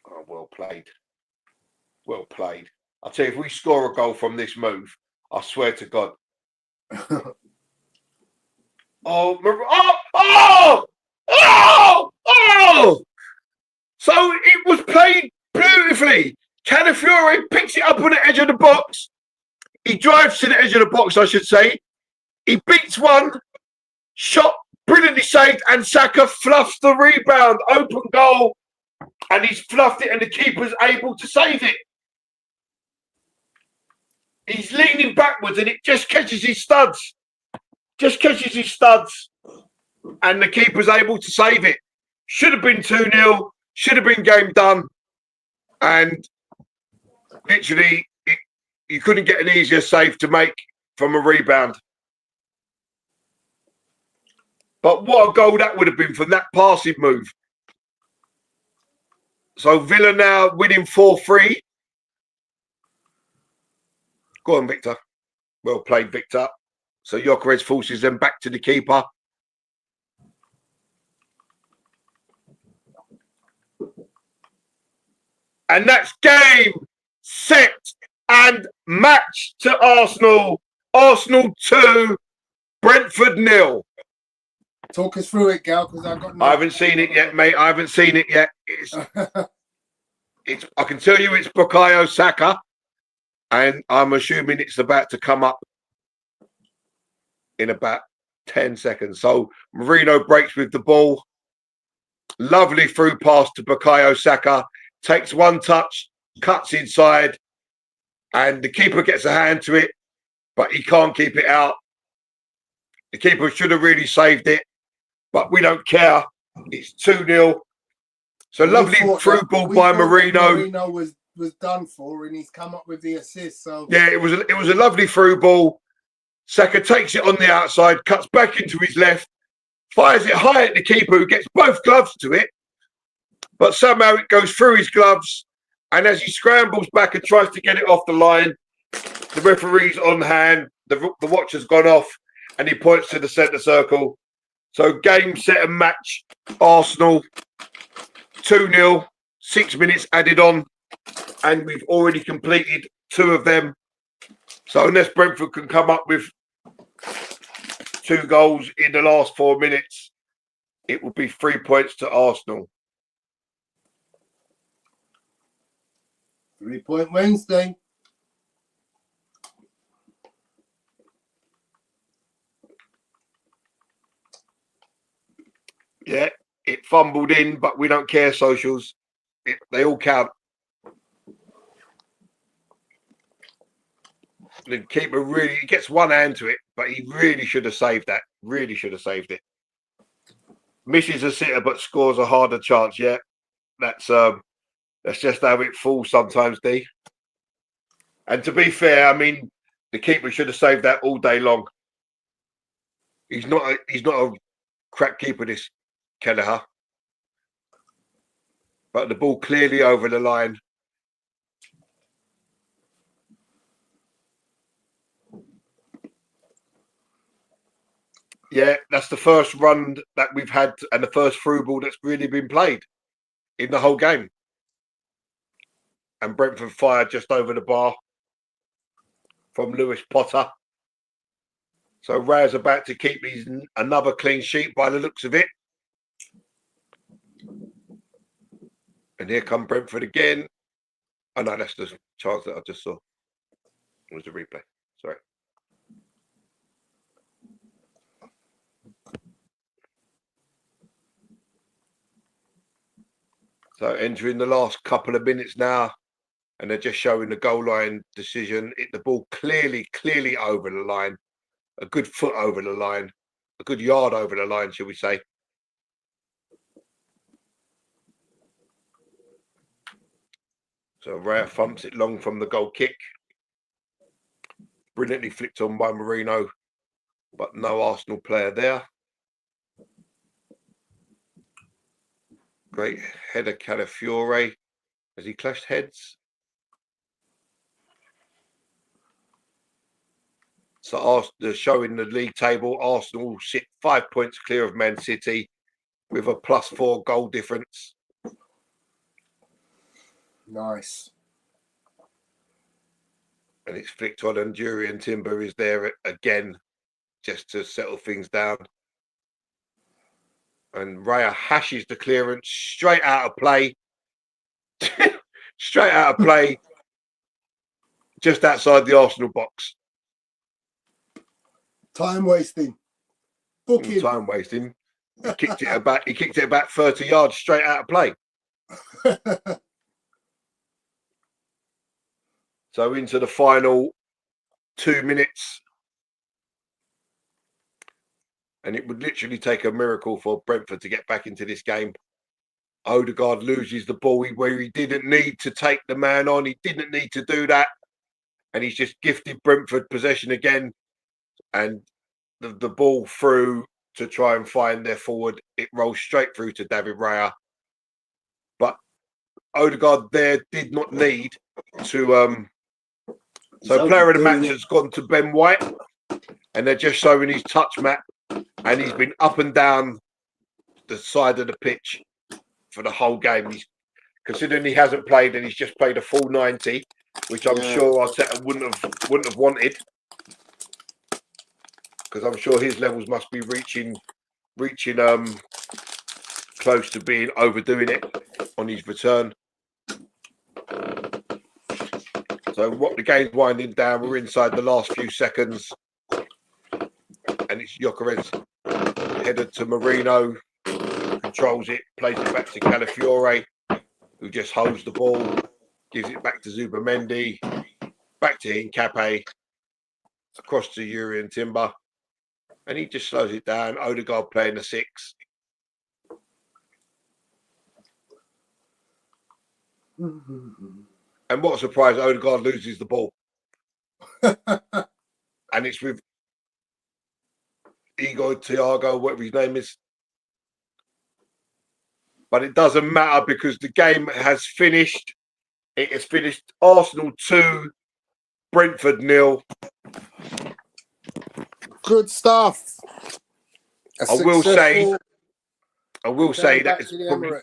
Oh, well played. Well played. I'll tell you, if we score a goal from this move, I swear to God. So it was played beautifully. Calafiore picks it up on the edge of the box. He drives to the edge of the box, I should say. He beats one, shot brilliantly saved, and Saka fluffs the rebound. Open goal. And he's fluffed it, and the keeper's able to save it. He's leaning backwards, and it just catches his studs. Just catches his studs. And the keeper's able to save it. Should have been 2-0. Should have been game done. And literally, you couldn't get an easier save to make from a rebound. But what a goal that would have been from that passing move. So Villa now winning 4-3. Go on, Victor. Well played, Victor. So Gyökeres forces them back to the keeper. And that's game, set, and match to Arsenal. Arsenal 2, Brentford 0. Talk us through it, Gal, because I've got no... I haven't seen it yet, mate. I haven't seen it yet. I can tell you it's Bukayo Saka. And I'm assuming it's about to come up in about 10 seconds. So Marino breaks with the ball. Lovely through pass to Bukayo Saka. Takes one touch, cuts inside, and the keeper gets a hand to it, but he can't keep it out. The keeper should have really saved it, but we don't care. It's 2-0. So lovely through ball by Marino. Marino was done for, and he's come up with the assist. So yeah, it was a lovely through ball. Saka takes it on the outside, cuts back into his left, fires it high at the keeper, who gets both gloves to it. But somehow it goes through his gloves, and as he scrambles back and tries to get it off the line, the referee's on hand, the watch has gone off, and he points to the centre circle. So game, set and match, Arsenal 2-0, 6 minutes added on, and we've already completed 2 of them. So unless Brentford can come up with 2 goals in the last 4 minutes, it will be 3 points to Arsenal. 3-point Wednesday. Yeah, it fumbled in, but we don't care. Socials, they all count. The keeper really gets one hand to it, but he really should have saved that. Really should have saved it. Misses a sitter, but scores a harder chance. Yeah, that's just how it falls sometimes, D. And to be fair, I mean, the keeper should have saved that all day long. He's not a crap keeper, this Kelleher. But the ball clearly over the line. Yeah, that's the first run that we've had and the first through ball that's really been played in the whole game. And Brentford fired just over the bar from Lewis Potter. So Raya's about to keep his another clean sheet by the looks of it. And here come Brentford again. Oh no, that's the chance that I just saw. It was a replay. Sorry. So entering the last couple of minutes now, and they're just showing the goal line decision. Hit the ball clearly over the line. A good foot over the line. A good yard over the line, shall we say. So Raya thumps it long from the goal kick. Brilliantly flicked on by Marino, but no Arsenal player there. Great header, Calafiore, as he clashed heads. So showing the league table, Arsenal sit 5 points clear of Man City with a +4 goal difference. Nice. And it's flicked on, and Jurriën Timber is there again just to settle things down. And Raya hashes the clearance straight out of play. Straight out of play. Just outside the Arsenal box. Time wasting. Booking. Time wasting. He kicked it about 30 yards straight out of play. So into the final 2 minutes. And it would literally take a miracle for Brentford to get back into this game. Odegaard loses the ball where he didn't need to take the man on. He didn't need to do that. And he's just gifted Brentford possession again. And the ball through to try and find their forward. It rolls straight through to David Raya. But Odegaard there did not need to... So player of the match has gone to Ben White. And they're just showing his touch map. And he's been up and down the side of the pitch for the whole game. He's considering he hasn't played and he's just played a full 90, which I'm sure Arteta wouldn't have wanted, because I'm sure his levels must be reaching close to being overdoing it on his return. So what the game's winding down, we're inside the last few seconds, and it's Gyökeres headed to Marino, controls it, plays it back to Calafiore, who just holds the ball, gives it back to Zubamendi, back to Hincapié, across to Jurriën Timber, and he just slows it down. Odegaard playing the 6. And what a surprise, Odegaard loses the ball. And it's with Igor Thiago, whatever his name is. But it doesn't matter because the game has finished. It has finished Arsenal 2, Brentford 0. Good stuff. I will say that is probably,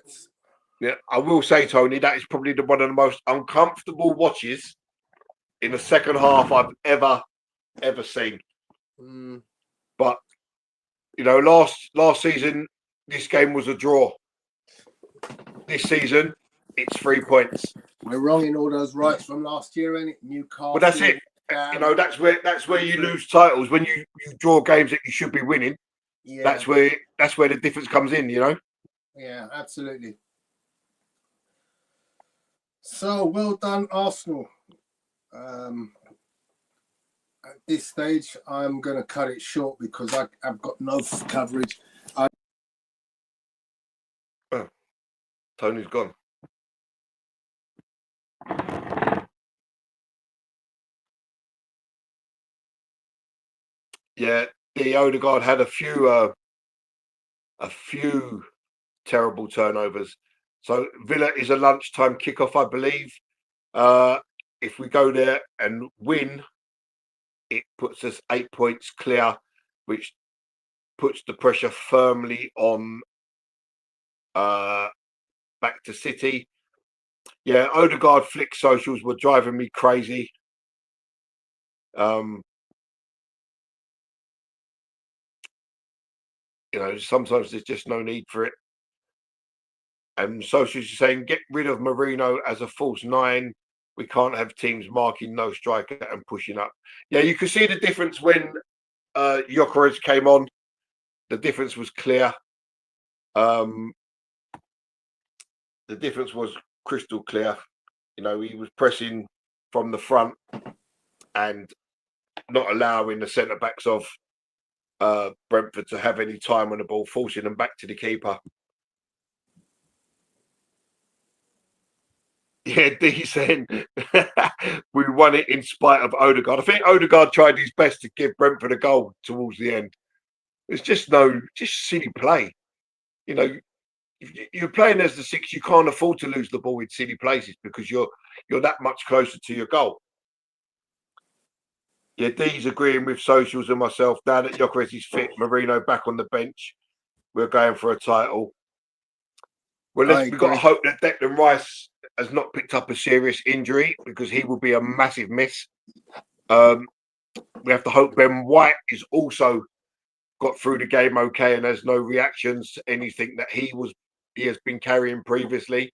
I will say, Tony, that is probably one of the most uncomfortable watches in the second half I've ever seen. But you know, last season this game was a draw. This season it's 3 points. We're wrong in all those rights from last year, ain't it? Newcastle. But that's it. You know, that's where you lose titles, when you draw games that you should be winning. Yeah. That's where the difference comes in, you know. Yeah, absolutely. So well done, Arsenal. At this stage, I'm going to cut it short because I've got no coverage. Tony's gone. Yeah, the Odegaard had a few terrible turnovers. So Villa is a lunchtime kickoff, I believe. If we go there and win, it puts us 8 points clear, which puts the pressure firmly on back to City. Yeah, Odegaard flick socials were driving me crazy. Sometimes there's just no need for it. And socials are saying get rid of Marino as a false nine. We can't have teams marking no striker and pushing up. Yeah, you could see the difference when Gyökeres came on. The difference was clear. The difference was crystal clear. He was pressing from the front and not allowing the centre backs of Brentford to have any time on the ball, forcing them back to the keeper. Yeah, D saying we won it in spite of Odegaard. I think Odegaard tried his best to give Brentford a goal towards the end. It's just silly play. If you're playing as the six, you can't afford to lose the ball in silly places because you're that much closer to your goal. Yeah, D's agreeing with socials and myself. Now that Gyökeres is fit, Marino back on the bench. We're going for a title. Well, we've got to hope that Declan Rice has not picked up a serious injury because he will be a massive miss. We have to hope Ben White is also got through the game okay and has no reactions to anything that he has been carrying previously.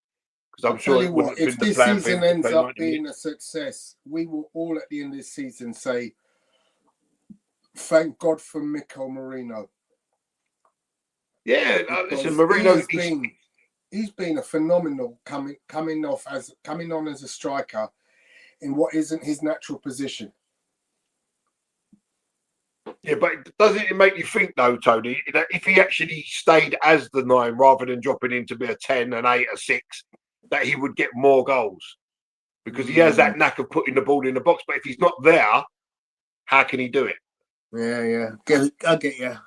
Because I'm sure it wouldn't have been the plan. If this season ends up being a success, we will all at the end of this season say, "Thank God for Mikel Marino." Yeah, listen, Marino. He's been a phenomenal coming on as a striker in what isn't his natural position. Yeah, but doesn't it make you think though, Tony, that if he actually stayed as the 9 rather than dropping in to be a 10, an 8, a 6, that he would get more goals? Because he has that knack of putting the ball in the box. But if he's not there, how can he do it? Yeah. I get you.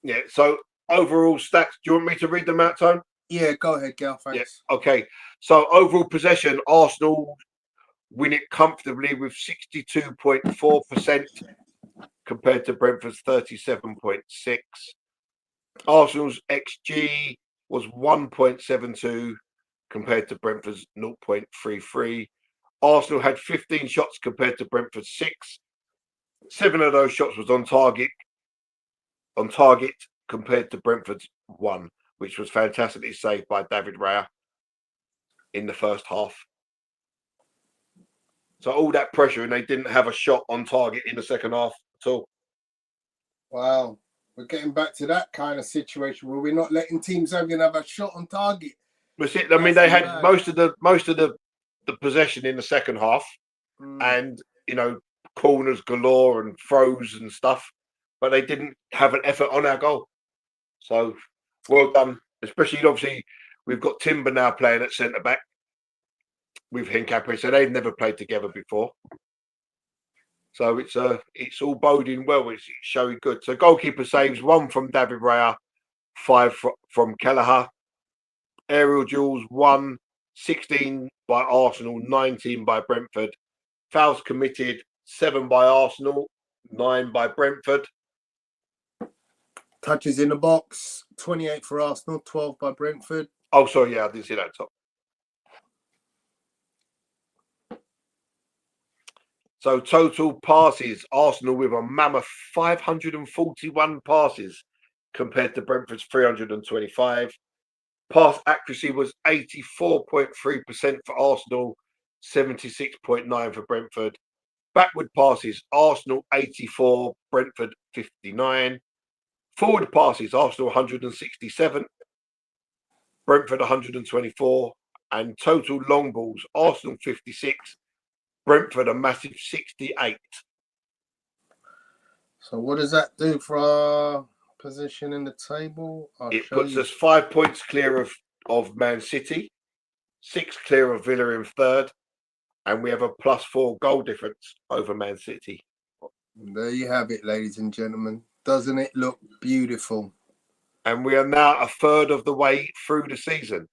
Yeah, so overall stats, do you want me to read them out, Tone? Yeah, go ahead, Gal. Thanks. Yeah, okay. So overall possession, Arsenal win it comfortably with 62.4% compared to Brentford's 37.6. Arsenal's XG was 1.72 compared to Brentford's 0.33. Arsenal had 15 shots compared to Brentford's 6. 7 of those shots was on target compared to Brentford's 1, which was fantastically saved by David Raya in the first half. So all that pressure and they didn't have a shot on target in the second half at all. Wow. We're getting back to that kind of situation where we're not letting teams have a shot on target. That's it. I mean, they had most of the possession in the second half, and corners galore and throws and stuff, but they didn't have an effort on our goal. So well done. Especially obviously we've got Timber now playing at centre back with Hincapie, so they've never played together before. So it's all boding well. It's showing good. So goalkeeper saves 1 from David Raya, 5 from Kelleher. Aerial duels 1, 16 by Arsenal, 19 by Brentford. Fouls committed 7 by Arsenal, 9 by Brentford. Touches in the box 28 for Arsenal, 12 by Brentford. Oh, sorry, yeah, I didn't see that top. So total passes, Arsenal with a mammoth 541 passes compared to Brentford's 325. Pass accuracy was 84.3% for Arsenal, 76.9% for Brentford. Backward passes, Arsenal 84, Brentford 59. Forward passes, Arsenal 167. Brentford 124, and total long balls, Arsenal 56, Brentford a massive 68. So what does that do for our position in the table? It puts us 5 points clear of Man City, 6 clear of Villa in third, and we have a +4 goal difference over Man City. There you have it, ladies and gentlemen. Doesn't it look beautiful? And we are now a third of the way through the season.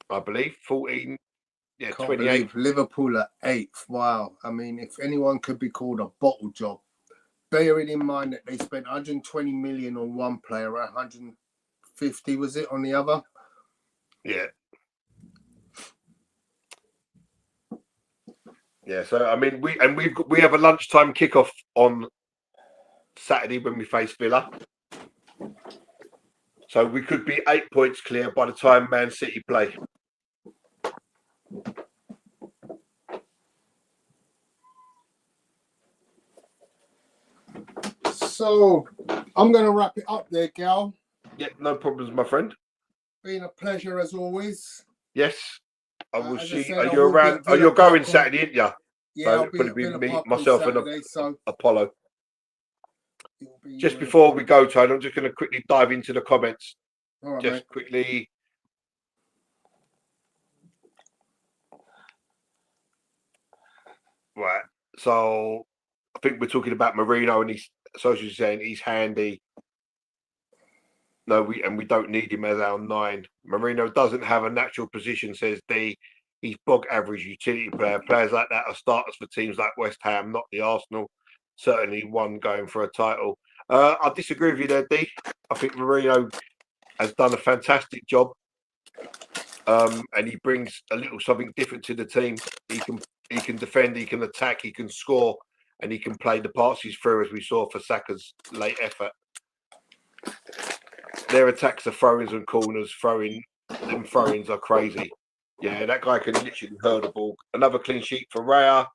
I believe 14, yeah, Can't 28. believe Liverpool are 8th. Wow. I mean, if anyone could be called a bottle job, bearing in mind that they spent 120 million on one player, 150 was it on the other? Yeah. Yeah, so I mean, we have a lunchtime kickoff on Saturday when we face Villa. So we could be 8 points clear by the time Man City play. So I'm going to wrap it up there, Gal. Yeah, no problems, my friend. Been a pleasure as always. Yes, I will As see. said, Are I you will be around? at Oh, you're Villa going Park Saturday, aren't you? Yeah, So I'll it'll be probably at be Villa me, Park myself, on and Saturday, so Apollo. it'll be Just before we go, Tony, I'm just going to quickly dive into the comments. all right, Just mate. quickly. Right. So I think we're talking about Marino, and he's socially saying he's handy. No, we don't need him as our 9. Marino doesn't have a natural position, says D. He's bog average utility player. Players like that are starters for teams like West Ham, not the Arsenal. Certainly one going for a title. I disagree with you there, D. I think Marino has done a fantastic job. And he brings a little something different to the team. He can defend, he can attack, he can score, and he can play the passes through, as we saw for Saka's late effort. Their attacks are throw-ins and corners. Them throw-ins are crazy. Yeah, that guy can literally hurl the ball. Another clean sheet for Raya.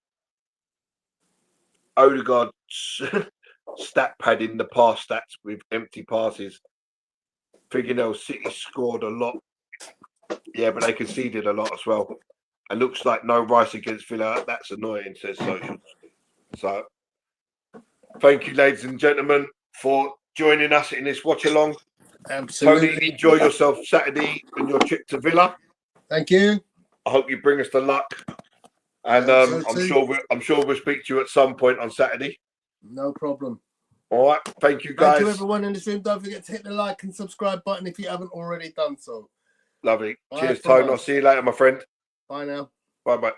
Odegaard stat padding the pass stats with empty passes. Figueroa City scored a lot. Yeah, but they conceded a lot as well. And looks like no Rice against Villa. That's annoying, says Socials. So, thank you, ladies and gentlemen, for joining us in this watch along. Absolutely. Tony, enjoy yourself Saturday on your trip to Villa. Thank you. I hope you bring us the luck, and I'm sure we'll speak to you at some point on Saturday. No problem. All right, thank you, guys. Thank you, everyone in the stream. Don't forget to hit the like and subscribe button if you haven't already done so. Lovely. Bye, Cheers, from Tony. I'll us. see you later, my friend. Bye now. Bye bye.